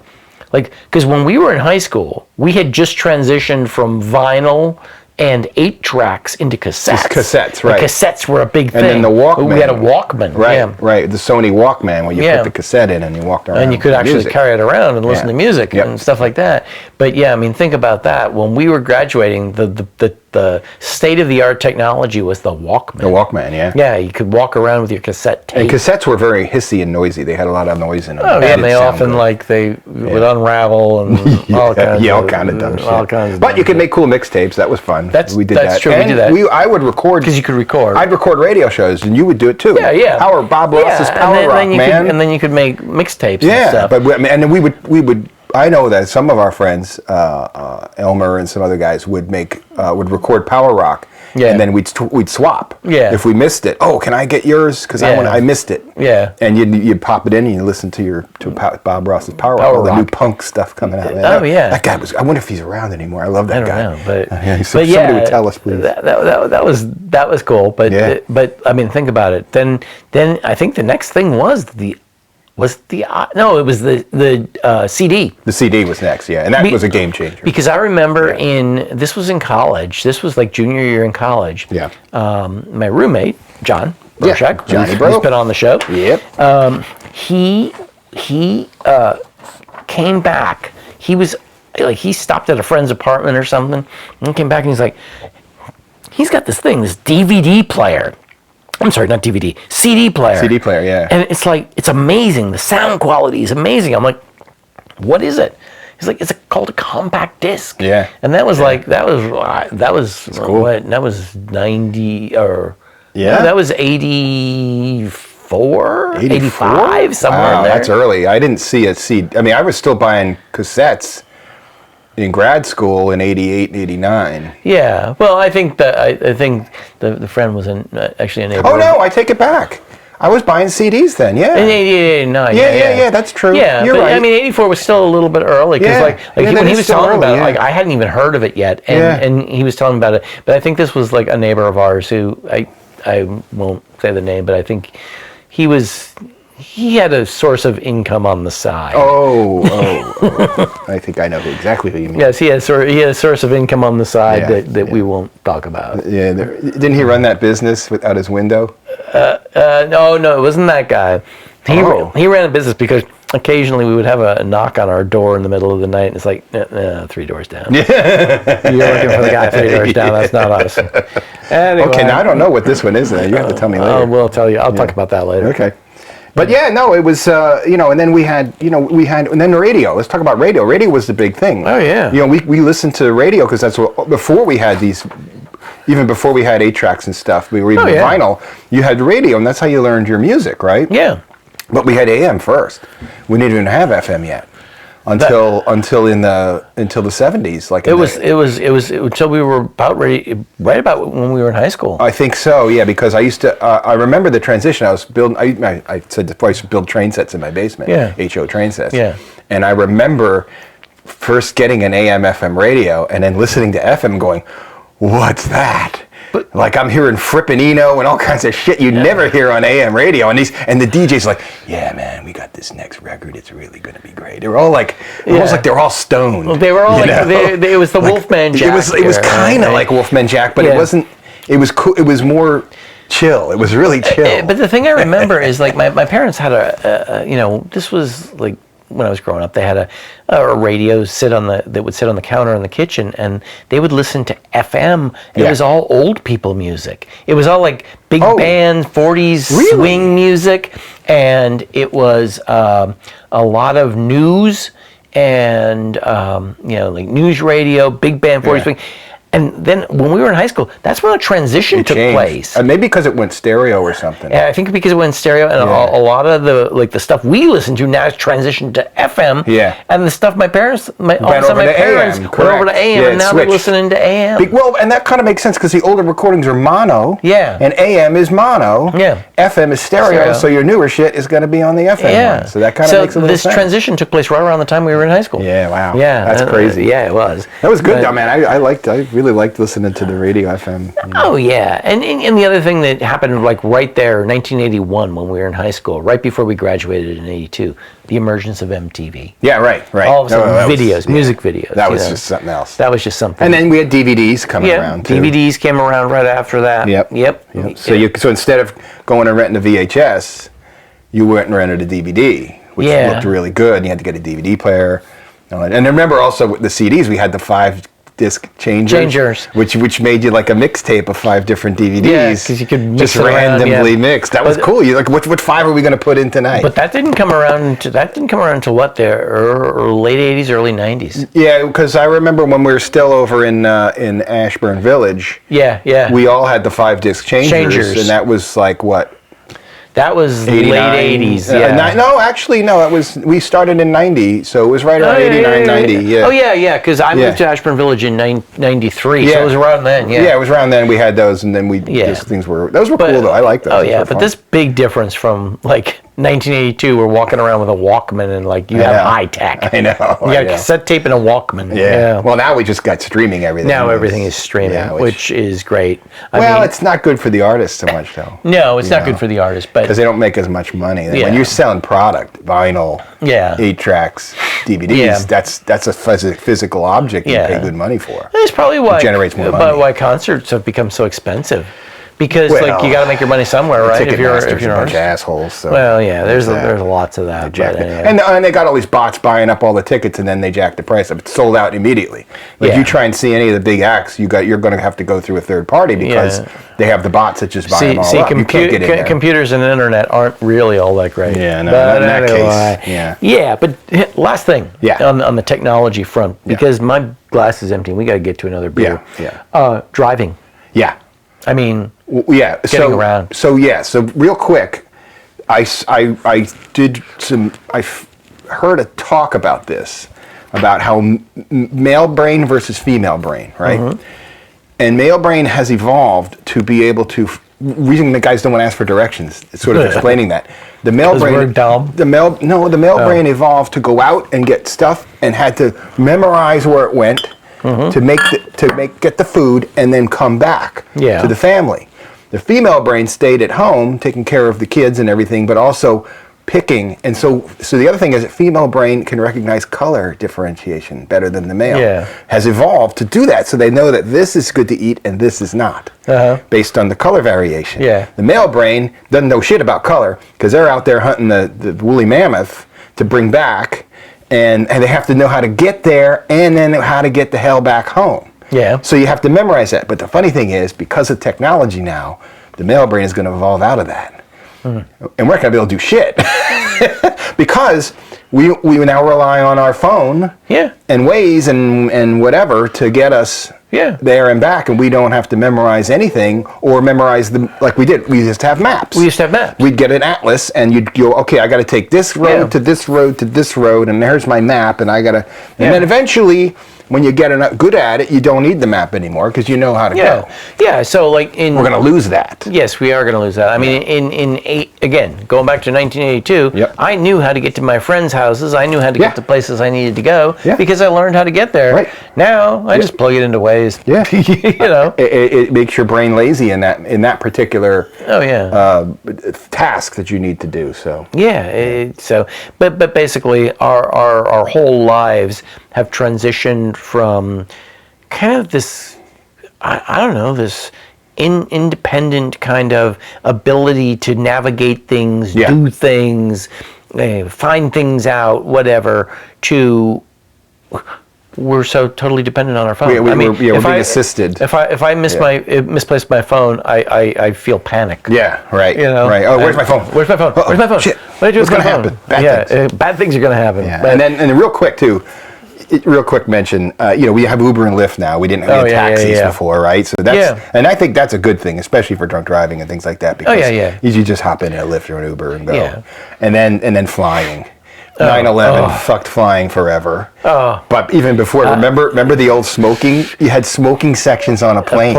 because when we were in high school, we had just transitioned from vinyl and 8 tracks into cassettes. Cassettes, right? The cassettes were a big thing. And then the Walkman. We had a Walkman, right? The Sony Walkman, where you put the cassette in and you walked around. And you could actually carry it around and listen to music and stuff like that. But yeah, I mean, think about that. When we were graduating, the the state of the art technology was the Walkman. The Walkman, yeah. Yeah, you could walk around with your cassette tape. And cassettes were very hissy and noisy. They had a lot of noise in them. Oh, yeah, and they often would unravel and all kinds of dumb shit. All kinds of but you could make cool mixtapes. That was fun. We did that. True. And we did that. I would record. Because you could record. I'd record radio shows, and you would do it too. Yeah. Bob Ross's Power Rock, man. And then you could make mixtapes and stuff. But and then we would. I know that some of our friends, Elmer and some other guys, would record Power Rock. Yeah. And then we'd swap. Yeah. If we missed it, can I get yours? Because I missed it. Yeah. And you'd pop it in and you listen to Bob Ross's Power Rock, all the new punk stuff coming out. Oh yeah. That guy I wonder if he's around anymore. I love that guy. I don't know, but somebody would tell us, please. That was cool. But I mean, think about it. Then I think the next thing was the CD. The CD was next, yeah, and that was a game changer. Because I remember this was in college. This was like junior year in college. Yeah. My roommate, John Broshak, Johnny who's been on the show. Yep. He came back. He stopped at a friend's apartment or something, and came back and he's like, he's got this DVD player. I'm sorry, not DVD, CD player. CD player, yeah. And it's amazing. The sound quality is amazing. I'm like, what is it? He's like, it's called a compact disc. Yeah. And that was that was cool. What? That was 90 or that was 84, 85, somewhere in there. That's early. I didn't see a CD. I mean, I was still buying cassettes in grad school in 88 and 89. Yeah. Well, I think the friend was actually a neighbor. Oh, no, I take it back. I was buying CDs then, yeah. In 88, 89. Yeah, that's true. Yeah, you're right. I mean, 84 was still a little bit early. Because when he was telling about it, I hadn't even heard of it yet. And he was telling about it. But I think this was like a neighbor of ours who, I won't say the name, but I think he had a source of income on the side. Oh. I think I know exactly who you mean. Yes, he had a source of income on the side that we won't talk about. Yeah, didn't he run that business out his window? No, it wasn't that guy. He ran a business because occasionally we would have a knock on our door in the middle of the night, and it's like, 3 doors down. You're looking for the guy 3 doors down. That's not us. Anyway, okay, now I don't know what this one is. You have to tell me later. We'll tell you. I'll talk about that later. Okay. But it was, and then we had the radio. Let's talk about radio. Radio was the big thing. Oh, yeah. We listened to radio because that's what, before we had these, even before we had 8-tracks and stuff, we were even vinyl, you had radio, and that's how you learned your music, right? Yeah. But we had AM first. We didn't even have FM yet. Until the 70s, it was until we were right about when we were in high school. I think so, yeah, because I used to. I remember the transition. I was building. I said before I used to build train sets in my basement. Yeah. HO train sets. Yeah. And I remember first getting an AM/FM radio and then listening to FM, going, "What's that?" But I'm hearing Fripp and Eno and all kinds of shit you never hear on AM radio, and the DJ's like, "Yeah, man, we got this next record. It's really going to be great." They were all like, almost like they were all stoned. Well, they were all it was the Wolfman Jack. It was kind of like Wolfman Jack, but it wasn't. It was cool. It was more chill. It was really chill. But the thing I remember is my parents had this was like when I was growing up, they had a radio that would sit on the counter in the kitchen, and they would listen to FM. It was all old people music. It was all like big band 40s swing music, and it was a lot of news and like news radio, big band 40s swing. And then when we were in high school, that's when a transition took place. Maybe because it went stereo or something. Yeah, I think because it went stereo, and a lot of the stuff we listen to now is transitioned to FM. Yeah. And the stuff my parents went over to AM, and now they're listening to AM. And that kind of makes sense because the older recordings are mono. Yeah. And AM is mono. Yeah. FM is stereo, so your newer shit is going to be on the FM one. So that kind of makes a little sense. So this transition took place right around the time we were in high school. Yeah, wow. Yeah. That's crazy. Yeah, it was. That was good though, man. I really liked listening to the radio FM. Oh yeah, and the other thing that happened like right there, 1981, when we were in high school, right before we graduated in '82, the emergence of MTV. Yeah, right. All of a sudden, music videos. That was just something else. That was just something. And then we had DVDs coming around too. DVDs came around right after that. Yep. So instead of going and renting a VHS, you went and rented a DVD, which looked really good. And you had to get a DVD player. And I remember also with the CDs, we had the 5 disc changers. Which made you like a mixtape of 5 different DVDs. Yeah, because you could mix just it around, randomly mixed. That was cool. You like, what 5 are we going to put in tonight? But that didn't come around until what, the late 80s, early 90s. Yeah, because I remember when we were still over in Ashburn Village. Yeah. We all had the 5 disc changers, and that was like what? That was 89, late 80s, yeah. No, actually, no. We started in 90, so it was right around 89, 90. Yeah. Oh, yeah, because I moved to Ashburn Village in 93, so it was around then, yeah. Yeah, it was around then. We had those, and then those were cool, though. I like those. Oh, yeah, but this big difference from, like, 1982, we're walking around with a Walkman, and, like, you have high tech. I know. You got a cassette tape and a Walkman. Yeah. Well, now we just got streaming everything. Now everything is streaming, which is great. I mean, it's not good for the artist so much, though. No, it's not good for the artist, but... Because they don't make as much money. When you're selling product, vinyl, 8 tracks, DVDs, that's a physical object you pay good money for. That's probably why it generates more money. Why concerts have become so expensive. Because like you got to make your money somewhere, right? If you're a bunch of assholes. So well, yeah, there's lots of that. And they got all these bots buying up all the tickets, and then they jack the price up. It's sold out immediately. Like you try and see any of the big acts, you're going to have to go through a third party because they have the bots that just buy them all up. You can't get in there. Computers and the internet aren't really all that great. Yeah, no, not in that case. Yeah, but last thing on the technology front, because my glass is empty, and we got to get to another beer. Driving. Yeah. I mean, getting around. So real quick, I heard a talk about this, about how male brain versus female brain, right? Mm-hmm. And male brain has evolved to be able to. Reason the guys don't want to ask for directions. It's sort of explaining that the male brain. We're dumb. The male brain evolved to go out and get stuff and had to memorize where it went. Mm-hmm. Get the food and then come back to the family. The female brain stayed at home taking care of the kids and everything, but also picking. And so the other thing is that female brain can recognize color differentiation better than the male. Has evolved to do that, so they know that this is good to eat and this is not, based on the color variation. The male brain doesn't know shit about color because they're out there hunting the woolly mammoth to bring back. And they have to know how to get there and then how to get the hell back home. So you have to memorize that. But the funny thing is, because of technology now, the male brain is going to evolve out of that. And we're not going to be able to do shit. Because we now rely on our phone and Waze and whatever to get us there and back, and we don't have to memorize anything or memorize them like we did. We used to have maps. We'd get an atlas, and you'd go, okay, I got to take this road to this road to this road, and there's my map, and I got to. And then eventually, when you get good at it, you don't need the map anymore because you know how to go. Yeah. So like we're going to lose that. Yes, we are going to lose that. I mean, again, going back to 1982, I knew how to get to my friends' houses. I knew how to get to places I needed to go because I learned how to get there. Right. Now I just plug it into Waze. It makes your brain lazy in that particular task that you need to do. So but basically our whole lives have transitioned from kind of this, I don't know, this independent kind of ability to navigate things, do things, find things out, whatever, to we're so totally dependent on our phone. We're being assisted. If I misplace my phone, I feel panic. Yeah, right. Right. Oh, where's my phone? Where's my phone? Where's my phone? Shit. What do I do with my phone? Bad things are going to happen. Yeah. And real quick too. Real quick mention, we have Uber and Lyft now. We didn't have taxis before, right? So that's, and I think that's a good thing, especially for drunk driving and things like that. Because you just hop in a Lyft or an Uber and go, and then flying. 9/11 fucked flying forever. But even before, remember the old smoking? You had smoking sections on a plane.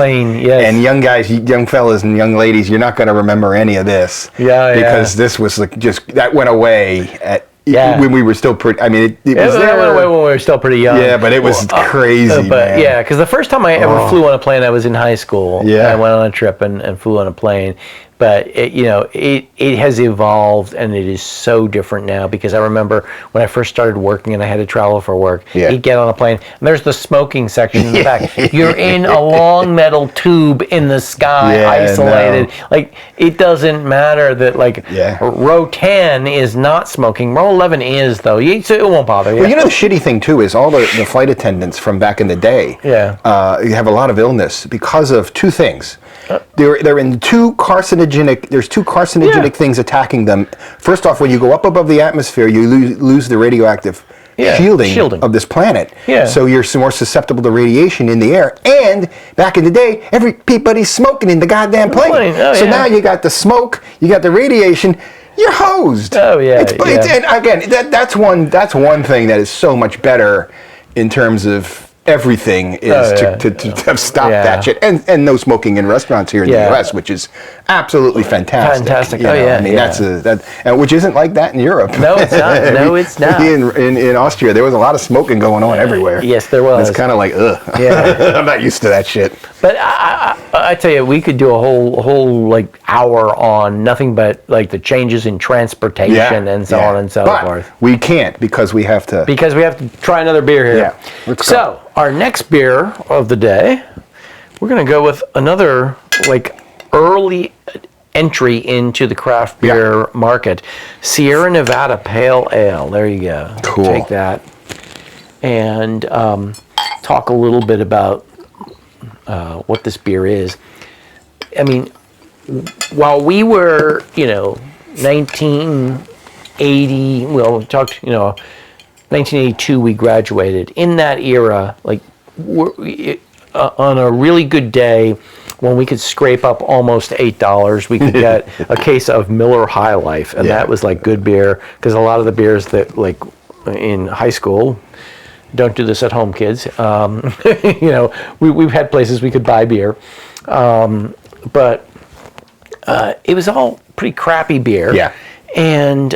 And young fellas and young ladies, you're not going to remember any of this. Because this was like that went away when we were still pretty. I mean, it was there. Went away when we were still pretty young. Yeah, but it was crazy. But because the first time I ever flew on a plane, I was in high school. I went on a trip and flew on a plane. But it has evolved, and it is so different now. Because I remember when I first started working and I had to travel for work, you'd get on a plane, and there's the smoking section in the back. You're in a long metal tube in the sky, isolated. No. Like, it doesn't matter that row 10 is not smoking. Row 11 is, though. So it won't bother you. Well, the shitty thing too is all the flight attendants from back in the day. Yeah. You have a lot of illness because of two things. They're in two carcinogenic things attacking them. First off, when you go up above the atmosphere, you lose the radioactive shielding of this planet. Yeah. So you're more susceptible to radiation in the air. And back in the day, everybody's smoking in the goddamn plane. So now you got the smoke, you got the radiation. You're hosed. Oh yeah. And again, that's one thing that is so much better in terms of everything is to have stopped that shit, and no smoking in restaurants here in the U.S., which is absolutely fantastic. I mean, that's which isn't like that in Europe. No, it's not. No, it's not. In Austria, there was a lot of smoking going on everywhere. Yes, there was. It's kind of like, ugh. Yeah. I'm not used to that shit. But I tell you, we could do a whole hour on nothing but the changes in transportation and so on and so forth. We can't because we have to try another beer here. Yeah, let's go. So our next beer of the day, we're going to go with another early entry into the craft beer market, Sierra Nevada Pale Ale. There you go. Cool. Take that and talk a little bit about what this beer is. I mean, while we were, 1980, well, we talked, 1982 we graduated. In that era, on a really good day, when we could scrape up almost $8, we could get a case of Miller High Life, and that was good beer, because a lot of the beers that in high school, don't do this at home, kids. We've had places we could buy beer, but it was all pretty crappy beer. Yeah. And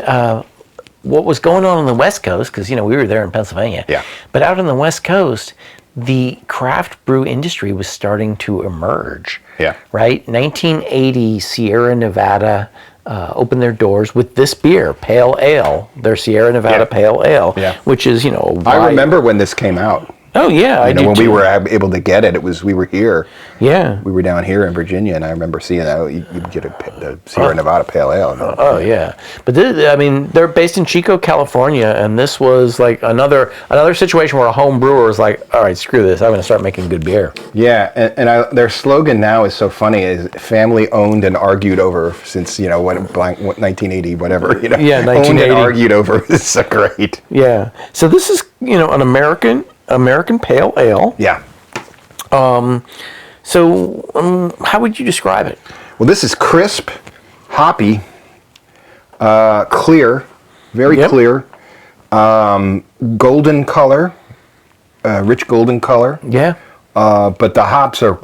what was going on the West Coast, because we were there in Pennsylvania. Yeah. But out on the West Coast, the craft brew industry was starting to emerge. Yeah. Right? 1980, Sierra Nevada opened their doors with this beer, Pale Ale, their Sierra Nevada Pale Ale, which is, I remember when this came out. Oh, yeah, I do when too. we were able to get it, we were here. Yeah. We were down here in Virginia, and I remember seeing that. You'd get the Sierra Nevada Pale Ale. Oh, yeah. But they're based in Chico, California, and this was another situation where a home brewer was like, all right, screw this, I'm going to start making good beer. Yeah, and their slogan now is so funny, is family owned and argued over since, 1980, whatever. Yeah, 1980. Owned and argued over. It's so great. Yeah. So this is, an American Pale Ale. Yeah. So how would you describe it? Well, this is crisp, hoppy, clear, very clear, golden color, rich golden color. Yeah. But the hops are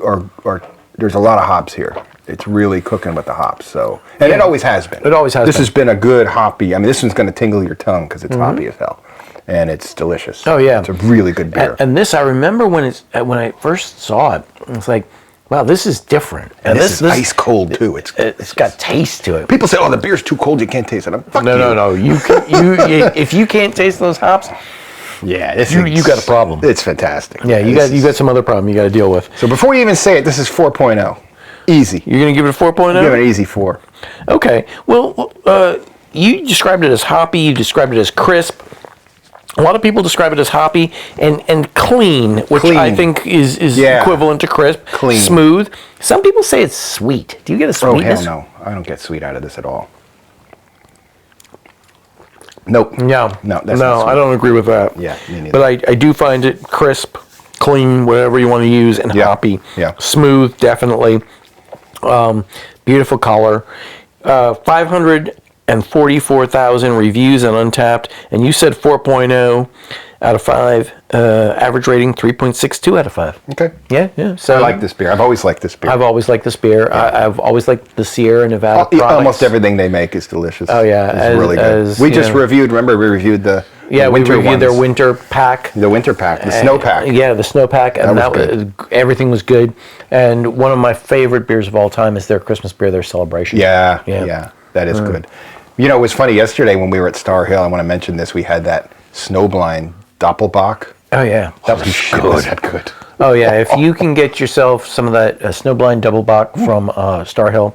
there's a lot of hops here. It's really cooking with the hops. So, and it always has been. It always has been. This has been a good hoppy. I mean, this one's going to tingle your tongue because it's hoppy as hell. And it's delicious. Oh yeah, it's a really good beer. And this, I remember when I first saw it, it's like, wow, this is different. And this is ice cold too. It's got taste to it. People say, "Oh, the beer's too cold, you can't taste it." No. You if you can't taste those hops, you got a problem. It's fantastic. Yeah, you got some other problem you got to deal with. So before you even say it, this is 4.0, easy. You're gonna give it a 4.0? Give it an easy 4. Okay. Well, you described it as hoppy. You described it as crisp. A lot of people describe it as hoppy and clean, which I think is equivalent to crisp. Clean. Smooth. Some people say it's sweet. Do you get a sweetness? Oh, hell no. I don't get sweet out of this at all. Nope. No, that's not sweet. I don't agree with that. Yeah, me neither. But I do find it crisp, clean, whatever you want to use, and hoppy. Yeah. Smooth, definitely. Beautiful color. 544,000 reviews on Untapped, and you said 4.0 out of 5. Average rating 3.62 out of 5. Okay. Yeah. So I like this beer. I've always liked this beer. I've always liked this beer. Yeah. I've always liked the Sierra Nevada products. Almost everything they make is delicious. Oh yeah, it's really good. We just reviewed. Remember, we reviewed the Yeah, we reviewed their winter pack. The winter pack, the snow pack. Yeah, the snow pack, and that was good. Everything was good. And one of my favorite beers of all time is their Christmas beer, their Celebration. Yeah, that is good. You know, it was funny yesterday when we were at Star Hill. I want to mention this. We had that Snowblind Doppelbock. Oh yeah, that was good. Was that good? Oh yeah, if you can get yourself some of that Snowblind Doppelbock from Star Hill,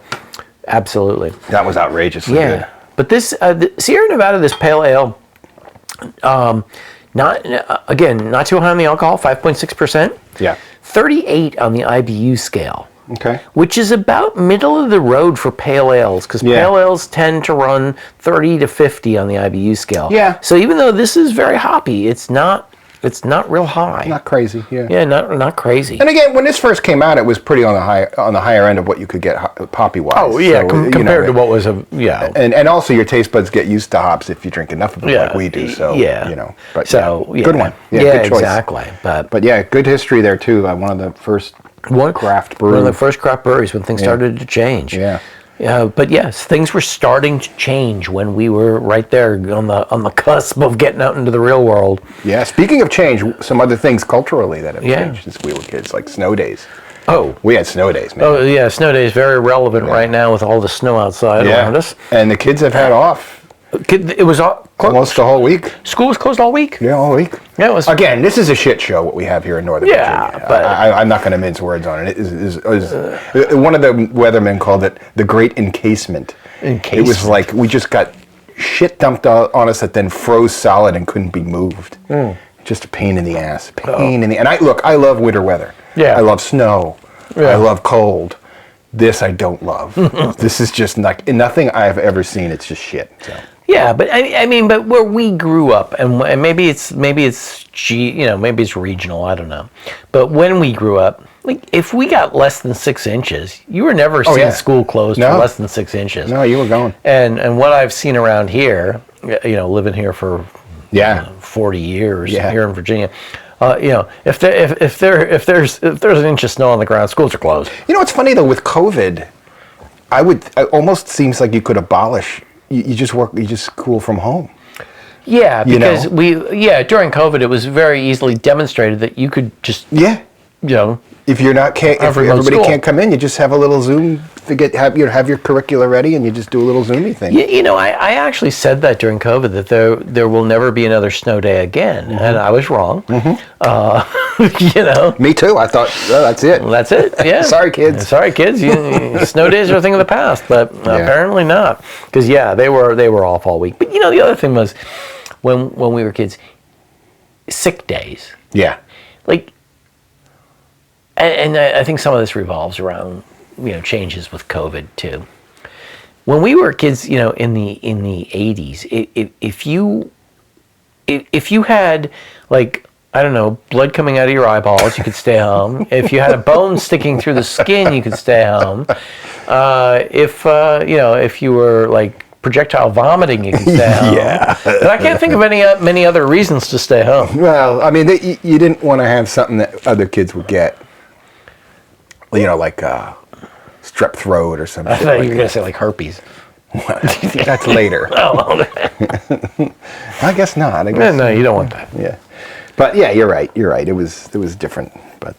absolutely. That was outrageously good. But this the Sierra Nevada, this pale ale, not too high on the alcohol, 5.6%. Yeah. 38 on the IBU scale. Okay. Which is about middle of the road for pale ales, because pale ales tend to run 30 to 50 on the IBU scale. Yeah. So even though this is very hoppy, it's not real high. Not crazy. Yeah. Yeah, not crazy. And again, when this first came out, it was pretty on the higher end of what you could get poppy wise. Oh yeah, so, compared to what was And also your taste buds get used to hops if you drink enough of it like we do. So but good one. Yeah, good choice. Exactly. But yeah, good history there too. One of the first craft breweries. One of the first craft breweries when things started to change. Yeah. But yes, things were starting to change when we were right there on the cusp of getting out into the real world. Yeah. Speaking of change, some other things culturally that have changed since we were kids, like snow days. Oh, we had snow days, man. Oh yeah, snow days very relevant right now with all the snow outside around us. And the kids have had off. It was almost the whole week. School was closed all week. Yeah, all week. Yeah, it was. Again, this is a shit show. What we have here in Northern Virginia. But I'm not going to mince words on it. One of the weathermen called it the Great Encasement. It was like we just got shit dumped on us that then froze solid and couldn't be moved. Just a pain in the ass. And I love winter weather. Yeah. I love snow. Yeah. I love cold. This I don't love. This is just nothing I've ever seen. It's just shit. So. Yeah, but I mean, but where we grew up, and maybe it's regional. I don't know. But when we grew up, like if we got less than 6 inches, you were never seeing school closed for less than 6 inches. No, you were going. And what I've seen around here, living here for 40 years here in Virginia. If there's an inch of snow on the ground, schools are closed. You know what's funny though with COVID, it almost seems like you could abolish. You just school from home. Yeah, because during COVID it was very easily demonstrated that you could just if everybody can't come in, you just have a little Zoom to have your curricula ready, and you just do a little Zoomy thing. I actually said that during COVID that there will never be another snow day again, and I was wrong. Me too. I thought that's it. That's it. Yeah. Sorry, kids. Snow days are a thing of the past, but apparently not, because they were off all week. But the other thing was when we were kids, sick days. Yeah. And I think some of this revolves around changes with COVID too. When we were kids, in the 80s, if you had blood coming out of your eyeballs, you could stay home. If you had a bone sticking through the skin, you could stay home. If you were projectile vomiting, you could stay home. Yeah. But I can't think of many other reasons to stay home. Well, I mean, you didn't want to have something that other kids would get. Strep throat or something. I thought you were going to say herpes. That's later. Oh, I guess not. No, you don't want that. Yeah, but yeah, you're right. It was different, but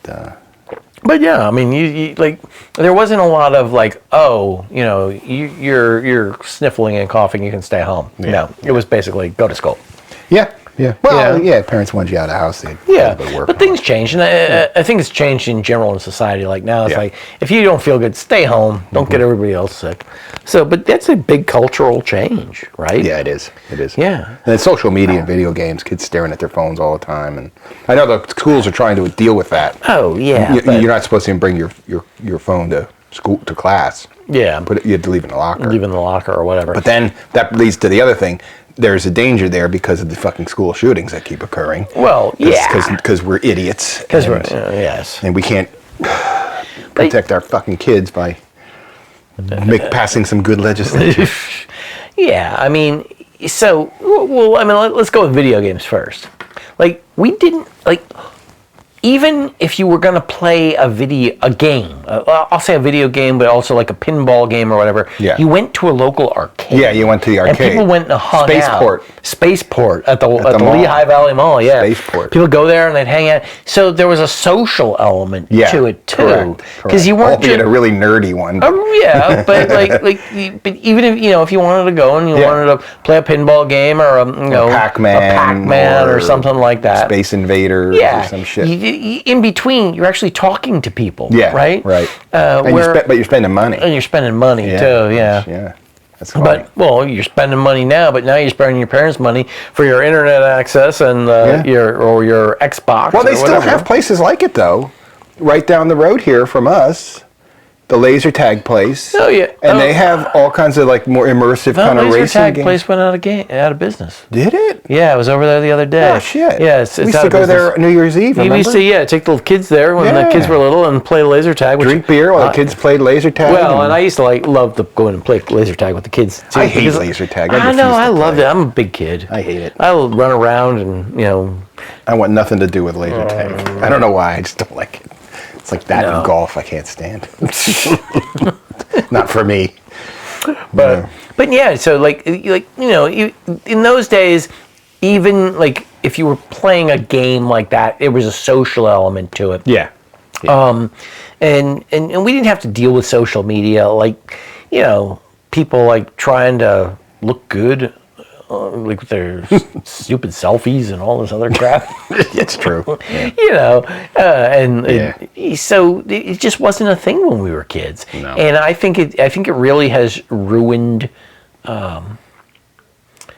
yeah, I mean, you there wasn't a lot of you're sniffling and coughing, you can stay home. Yeah. No, it was basically go to school. Yeah. Yeah. Well, parents wanted you out of the house. But things changed, and I think it's changed in general in society. Now, it's if you don't feel good, stay home. Don't get everybody else sick. So, but that's a big cultural change, right? Yeah, it is. It is. Yeah. And then social media and video games, kids staring at their phones all the time, and I know the schools are trying to deal with that. Oh yeah. You're not supposed to even bring your phone to school to class. Yeah. You have to leave it in the locker. Leave it in the locker or whatever. But then that leads to the other thing. There's a danger there because of the fucking school shootings that keep occurring. Well, because we're idiots. Because we're yes. And we can't protect our fucking kids by passing some good legislation. Yeah, I mean, let's go with video games first. We didn't even if you were going to play a game, I'll say a video game, but also like a pinball game or whatever, you went to a local arcade. Yeah, you went to the arcade. And people went and hung Spaceport. out. Spaceport at the Lehigh Valley Mall, yeah. Spaceport. People go there and they'd hang out. So there was a social element to it too. Because you weren't albeit a really nerdy one. But. Yeah, but but even if you wanted to go and you wanted to play a pinball game or a Pac-Man or something like that. Space Invaders or some shit. In between, you're actually talking to people, right? Right. But you're spending money. And you're spending money too, Yeah. That's funny. But you're spending money now, but now you're spending your parents' money for your internet access and your Xbox. Well, they still have places like it though, right down the road here from us. The laser tag place. Oh yeah, and they have all kinds of like more immersive kind of racing games. The laser tag place went out of business. Did it? Yeah, I was over there the other day. Oh shit! Yeah, it's we used to go there New Year's Eve. We used to take the kids there when the kids were little and play laser tag. Drink beer while the kids played laser tag. Well, and I used to love to go in and play laser tag with the kids too. I hate laser tag. I know, I loved it. I'm a big kid. I hate it. I'll run around and I want nothing to do with laser tag. I don't know why. I just don't like it. It's like that in golf. I can't stand. Not for me. But yeah, so in those days, even like if you were playing a game like that, there was a social element to it. Yeah. And we didn't have to deal with social media, like people like trying to look good. Like with their stupid selfies and all this other crap. It's true. So it just wasn't a thing when we were kids. No. And I think it really has ruined. I'm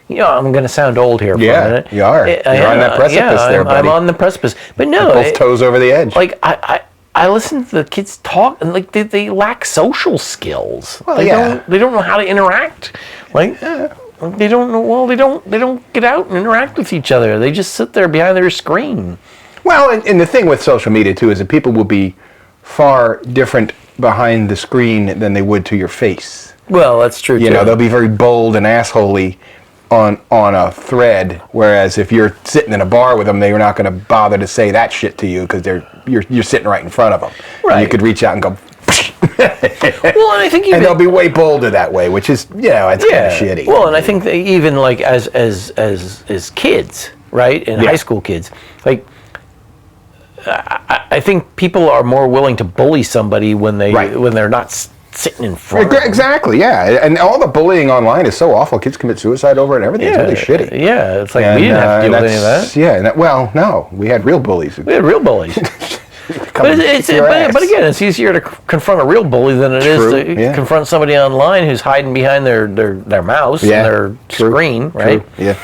going to sound old here for a minute. You are. You're on that precipice there, buddy. I'm on the precipice, but no, both toes over the edge. Like I listen to the kids talk, and like they lack social skills. Well, they don't know how to interact. They don't know. Well, they don't get out and interact with each other. They just sit there behind their screen. Well, and the thing with social media too is that people will be far different behind the screen than they would to your face. Well, that's true. They'll be very bold and assholey on a thread, whereas if you're sitting in a bar with them, they're not going to bother to say that shit to you because you're sitting right in front of them. Right. And you could reach out and go. Well, and I think and they'll be way bolder that way, which is it's kind of shitty. Well, and I think that even like as kids, right, and high school kids, like I think people are more willing to bully somebody when they're not sitting in front. Exactly, yeah, and all the bullying online is so awful. Kids commit suicide over it and everything. It's really shitty. Yeah, it's like we didn't have to deal with any of that. Yeah, no, we had real bullies. We had real bullies. But again, it's easier to confront a real bully than it is to confront somebody online who's hiding behind their mouse and their screen, right? True. Yeah.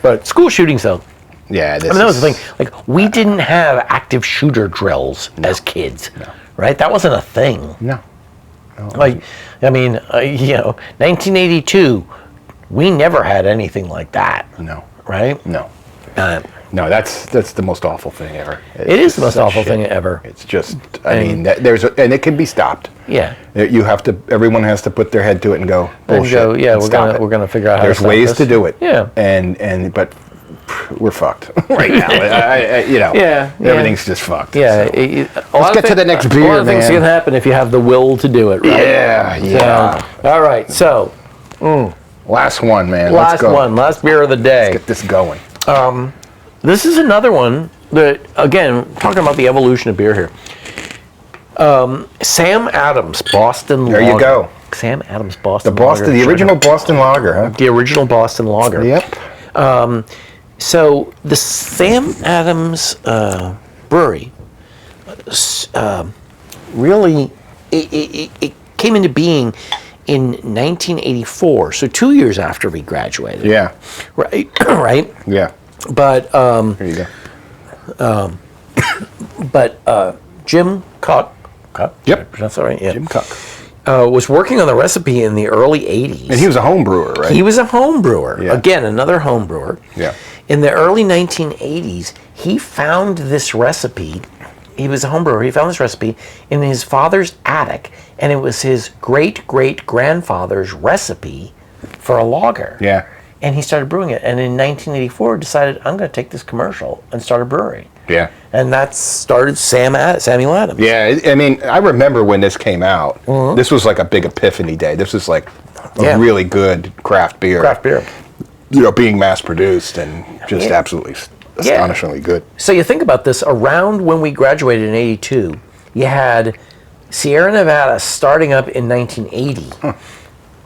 But school shootings, though. Yeah, that was the thing. Like, we didn't have active shooter drills as kids, right? That wasn't a thing. No. Like, 1982, we never had anything like that. No. Right? No. No, that's the most awful thing ever. It is the most awful thing ever. It's just, and it can be stopped. Yeah. Everyone has to put their head to it and go, bullshit. We're gonna figure out how to stop There's ways this. to do it. Yeah. But we're fucked right now. Everything's just fucked. Yeah. So. Let's get to the next beer, man. A lot of things can happen if you have the will to do it, right? Yeah. All right, so. Last one, man. Last beer of the day. Let's get this going. This is another one that, again, talking about the evolution of beer here. Sam Adams Boston Lager. There you go. Sam Adams Boston Lager. The original Boston Lager, huh? The original Boston Lager. Yep. So the Sam Adams brewery really it came into being in 1984, so 2 years after we graduated. Yeah. Right. Right. Yeah. But here you go. But Jim Cook. Yep. That's all right. Yeah. Jim Cook. Was working on the recipe in the early 80s. And he was a home brewer, right? He was a home brewer. Yeah. Again, another home brewer. Yeah. In the early 1980s, he found this recipe. He was a home brewer. He found this recipe in his father's attic, and it was his great-great-grandfather's recipe for a lager. Yeah. And he started brewing it. And in 1984, decided, I'm going to take this commercial and start a brewery. Yeah. And that started Samuel Adams. Yeah, I mean, I remember when this came out. This was like a big epiphany day. This was like a really good craft beer. Craft beer. You know, being mass produced and just absolutely astonishingly good. So you think about this, around when we graduated in 82, you had Sierra Nevada starting up in 1980,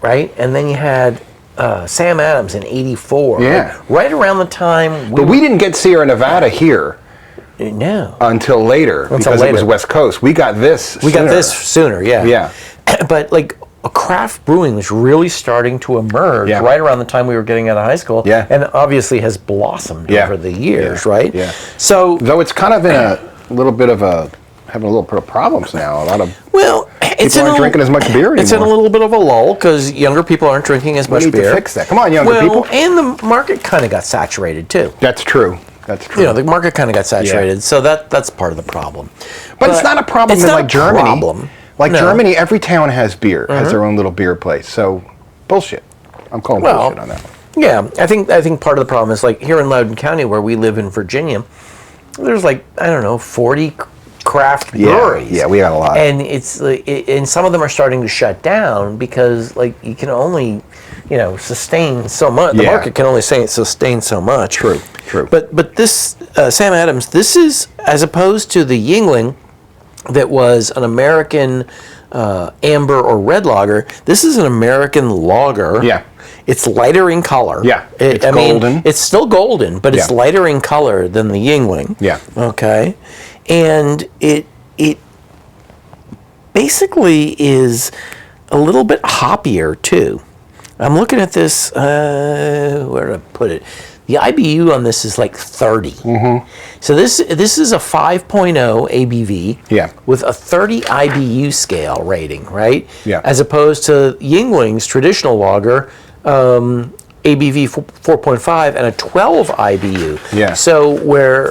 right? And then you had Sam Adams in 84. Yeah. Right around the time But we didn't get Sierra Nevada here. No. Until later, because it was West Coast. We got this sooner, yeah. Yeah. But like a craft brewing was really starting to emerge right around the time we were getting out of high school. Yeah. And obviously has blossomed over the years, right? Yeah. So though it's kind of in a little bit of having a little bit of problems now. A lot of people aren't drinking as much beer anymore. It's in a little bit of a lull because younger people aren't drinking as much beer. We need to fix that. Come on, younger people. And the market kind of got saturated too. That's true. That's true. You know, the market kind of got saturated, so that's part of the problem. But it's not a problem in like Germany. Problem. Like Germany, every town has beer, has their own little beer place. So bullshit. I'm calling bullshit on that one. Yeah, I think part of the problem is like here in Loudoun County, where we live in Virginia, there's like 40 craft breweries. Yeah, we got a lot. And and some of them are starting to shut down because like you can only, sustain so much. The market can only sustain so much. True. But this Sam Adams, this is, as opposed to the Yuengling that was an American amber or red lager, this is an American lager. Yeah. It's lighter in color. Yeah, it's golden. It's still golden, but it's lighter in color than the Yuengling. Yeah. Okay. And it basically is a little bit hoppier too. I'm looking at this, where did I put it? The IBU on this is like 30. So this is a 5.0 ABV with a 30 IBU scale rating, right? Yeah. As opposed to Yuengling's traditional lager, ABV 4.5 and a 12 IBU. Yeah. So where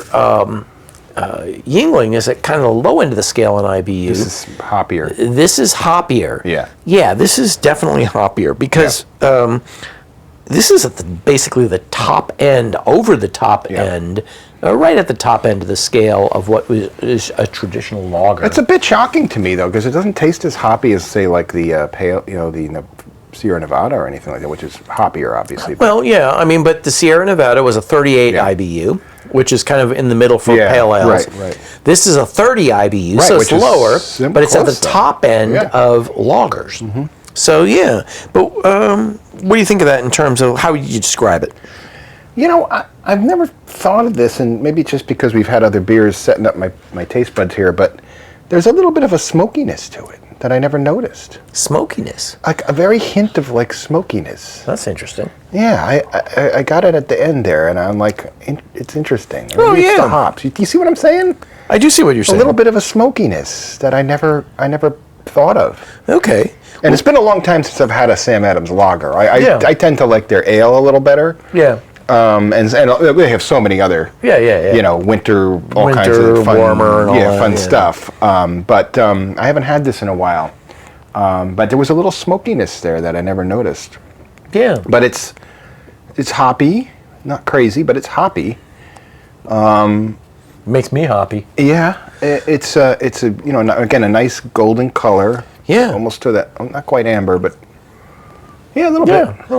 Yuengling is at kind of the low end of the scale on IBU. This is hoppier. This is hoppier. Yeah. Yeah, this is definitely hoppier because this is at basically the top end, over the top end, right at the top end of the scale of what is a traditional lager. It's a bit shocking to me though, because it doesn't taste as hoppy as say like the pale, the Sierra Nevada or anything like that, which is hoppier, obviously. Well, yeah, I mean, but the Sierra Nevada was a 38 IBU, which is kind of in the middle for pale ales. Right. This is a 30 IBU, so it's lower, but it's at the top end of lagers. So, yeah. But what do you think of that in terms of how you describe it? You know, I've never thought of this, and maybe it's just because we've had other beers setting up my taste buds here, but there's a little bit of a smokiness to it that I never noticed. Smokiness? Like a very hint of like smokiness. That's interesting. Yeah, I got it at the end there, and I'm like, it's interesting. Oh, maybe yeah. It's the hops. Do you see what I'm saying? I do see what you're saying. A little bit of a smokiness that I never thought of. Okay. And it's been a long time since I've had a Sam Adams lager. I tend to like their ale a little better. Yeah. And they have so many other, winter, all kinds of fun, warmer, and all fun stuff. But I haven't had this in a while. But there was a little smokiness there that I never noticed. Yeah. But it's hoppy, not crazy, but it's hoppy. Makes me hoppy. Yeah, it's a again a nice golden color. Yeah. Almost to that, not quite amber, but a little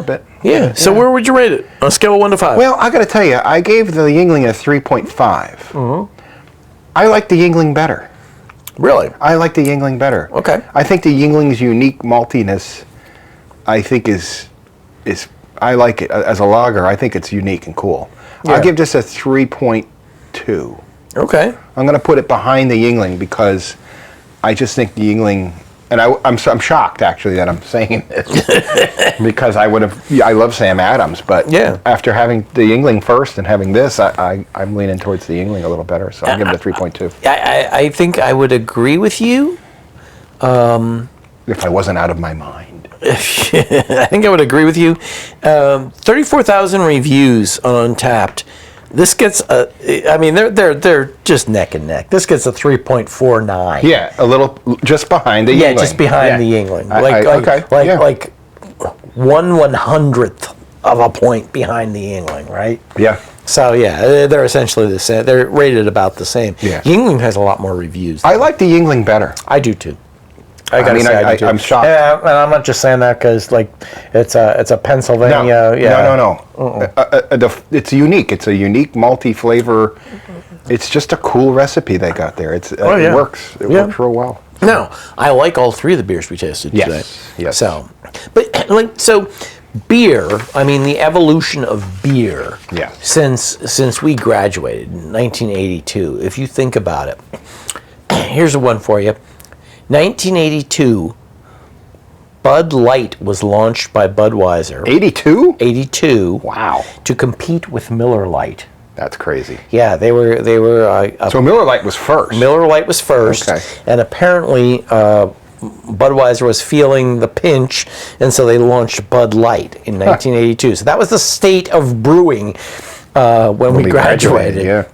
bit. Yeah. So where would you rate it on a scale of 1 to 5? Well, I got to tell you, I gave the Yuengling a 3.5. I like the Yuengling better. Really? I like the Yuengling better. Okay. I think the Yuengling's unique maltiness, I think is I like it as a lager. I think it's unique and cool. Yeah. I'll give this a 3.2. Okay. I'm going to put it behind the Yuengling because I just think the Yuengling, and I'm shocked actually that I'm saying this because I love Sam Adams, but after having the Yuengling first and having this, I'm leaning towards the Yuengling a little better, so I'll give it a 3.2. I think I would agree with you. If I wasn't out of my mind. I think I would agree with you. 34,000 reviews on Untapped. This gets they're just neck and neck. This gets a 3.49. Yeah, a little just behind the Yuengling. Yeah, just behind the Yuengling. Like 1/100th of a point behind the Yuengling, right? Yeah. So yeah, they're essentially the same. They're rated about the same. Yeah. Yuengling has a lot more reviews. I like the Yuengling better. I do too. I mean, I do too. I'm shocked. Yeah, and I'm not just saying that because like it's a Pennsylvania. No. It's unique. It's a unique multi-flavor. It's just a cool recipe they got there. It works. It works real well. No, I like all three of the beers we tasted today. Yes. So, but like beer. I mean, the evolution of beer. Yeah. Since we graduated in 1982, if you think about it, here's a one for you. 1982, Bud Light was launched by Budweiser. 82? 82. Wow. To compete with Miller Lite. That's crazy. Yeah, they were. So Miller Lite was first. Miller Lite was first. Okay. And apparently, Budweiser was feeling the pinch, and so they launched Bud Light in 1982. So that was the state of brewing when we graduated. Yeah.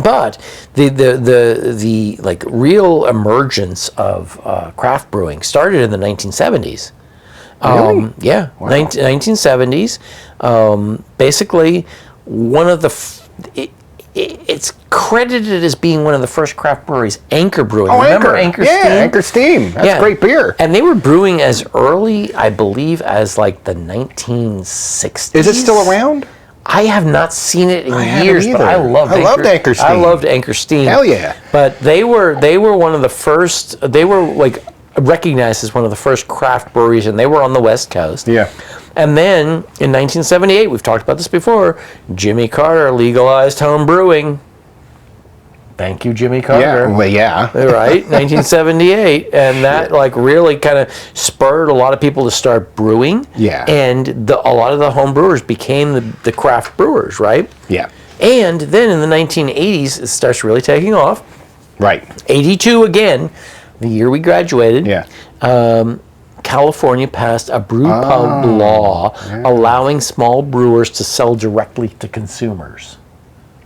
But the like real emergence of craft brewing started in the 1970s. Really? Yeah, wow. 1970s. Basically, one of the it's credited as being one of the first craft breweries, Anchor Brewing. Oh, Remember Anchor Steam? Yeah, Anchor Steam. That's great beer. And they were brewing as early, I believe, as like the 1960s. Is it still around? I have not seen it in years, but I loved Anchor Steam. I loved Anchor Steam. Hell yeah. But they were one of the first, they were like recognized as one of the first craft breweries, and they were on the West Coast. Yeah. And then in 1978, we've talked about this before, Jimmy Carter legalized home brewing. Thank you, Jimmy Carter. Yeah, well, yeah. Right, 1978, and that like really kind of spurred a lot of people to start brewing. Yeah. And a lot of the home brewers became the craft brewers, right? Yeah. And then in the 1980s, it starts really taking off. Right. 82 again, the year we graduated. Yeah. California passed a brew pub law allowing small brewers to sell directly to consumers.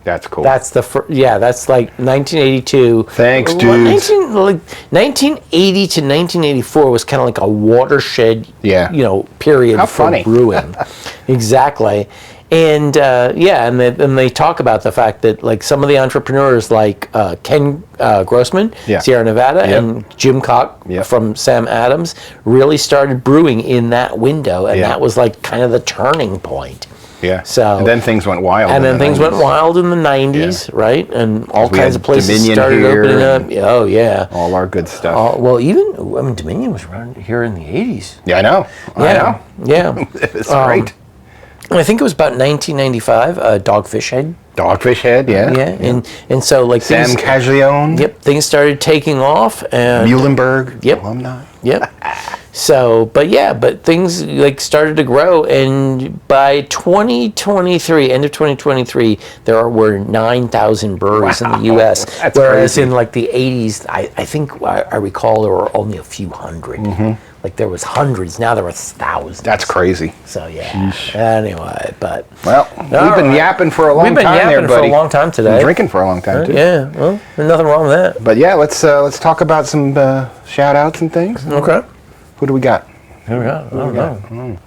That's cool. That's that's like 1982. Thanks, dudes. 1980 to 1984 was kind of like a watershed, period How for funny. brewing. Exactly. And and they talk about the fact that like some of the entrepreneurs like Ken Grossman, Sierra Nevada, and Jim Koch from Sam Adams really started brewing in that window, and that was like kind of the turning point. Yeah. So and then things went wild. And then things went wild in the 90s, right? And all kinds of places Dominion started opening up. and Oh yeah. All our good stuff. Dominion was around here in the 80s. Yeah, I know. Yeah. It's great. I think it was about 1995. Dogfish Head. Dogfish Head, yeah. Yeah, and so like Sam Caglione. Yep, things started taking off, and Muhlenberg. Yep. Alumni. Yep. So, but things like started to grow, and by 2023, end of 2023, there were 9,000 breweries in the U.S. That's whereas crazy. in like the 80s, I think I recall there were only a few hundred. Mm-hmm. Like there was hundreds, now there were thousands. That's crazy. So yeah. Anyway, but we've been yapping for a long time. We've been yapping for a long time today. Been drinking for a long time too. Yeah. Well, there's nothing wrong with that. But yeah, let's talk about some shout outs and things. Okay. Who do we got? Here we go. I don't know.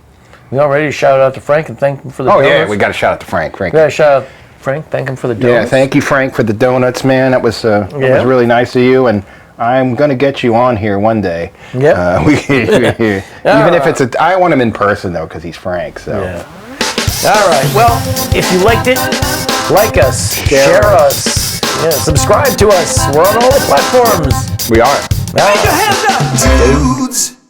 We already shout out to Frank and thank him for the donuts. Yeah, we got to shout out to Frank. We got to shout out Frank, thank him for the donuts. Yeah, thank you, Frank, for the donuts, man. That was really nice of you, and I'm gonna get you on here one day. Yeah. Even if it's I want him in person though, because he's Frank. So. Yeah. All right. Well, if you liked it, like us, share us, subscribe to us. We're on all the platforms. We are. Make your hands up, dudes.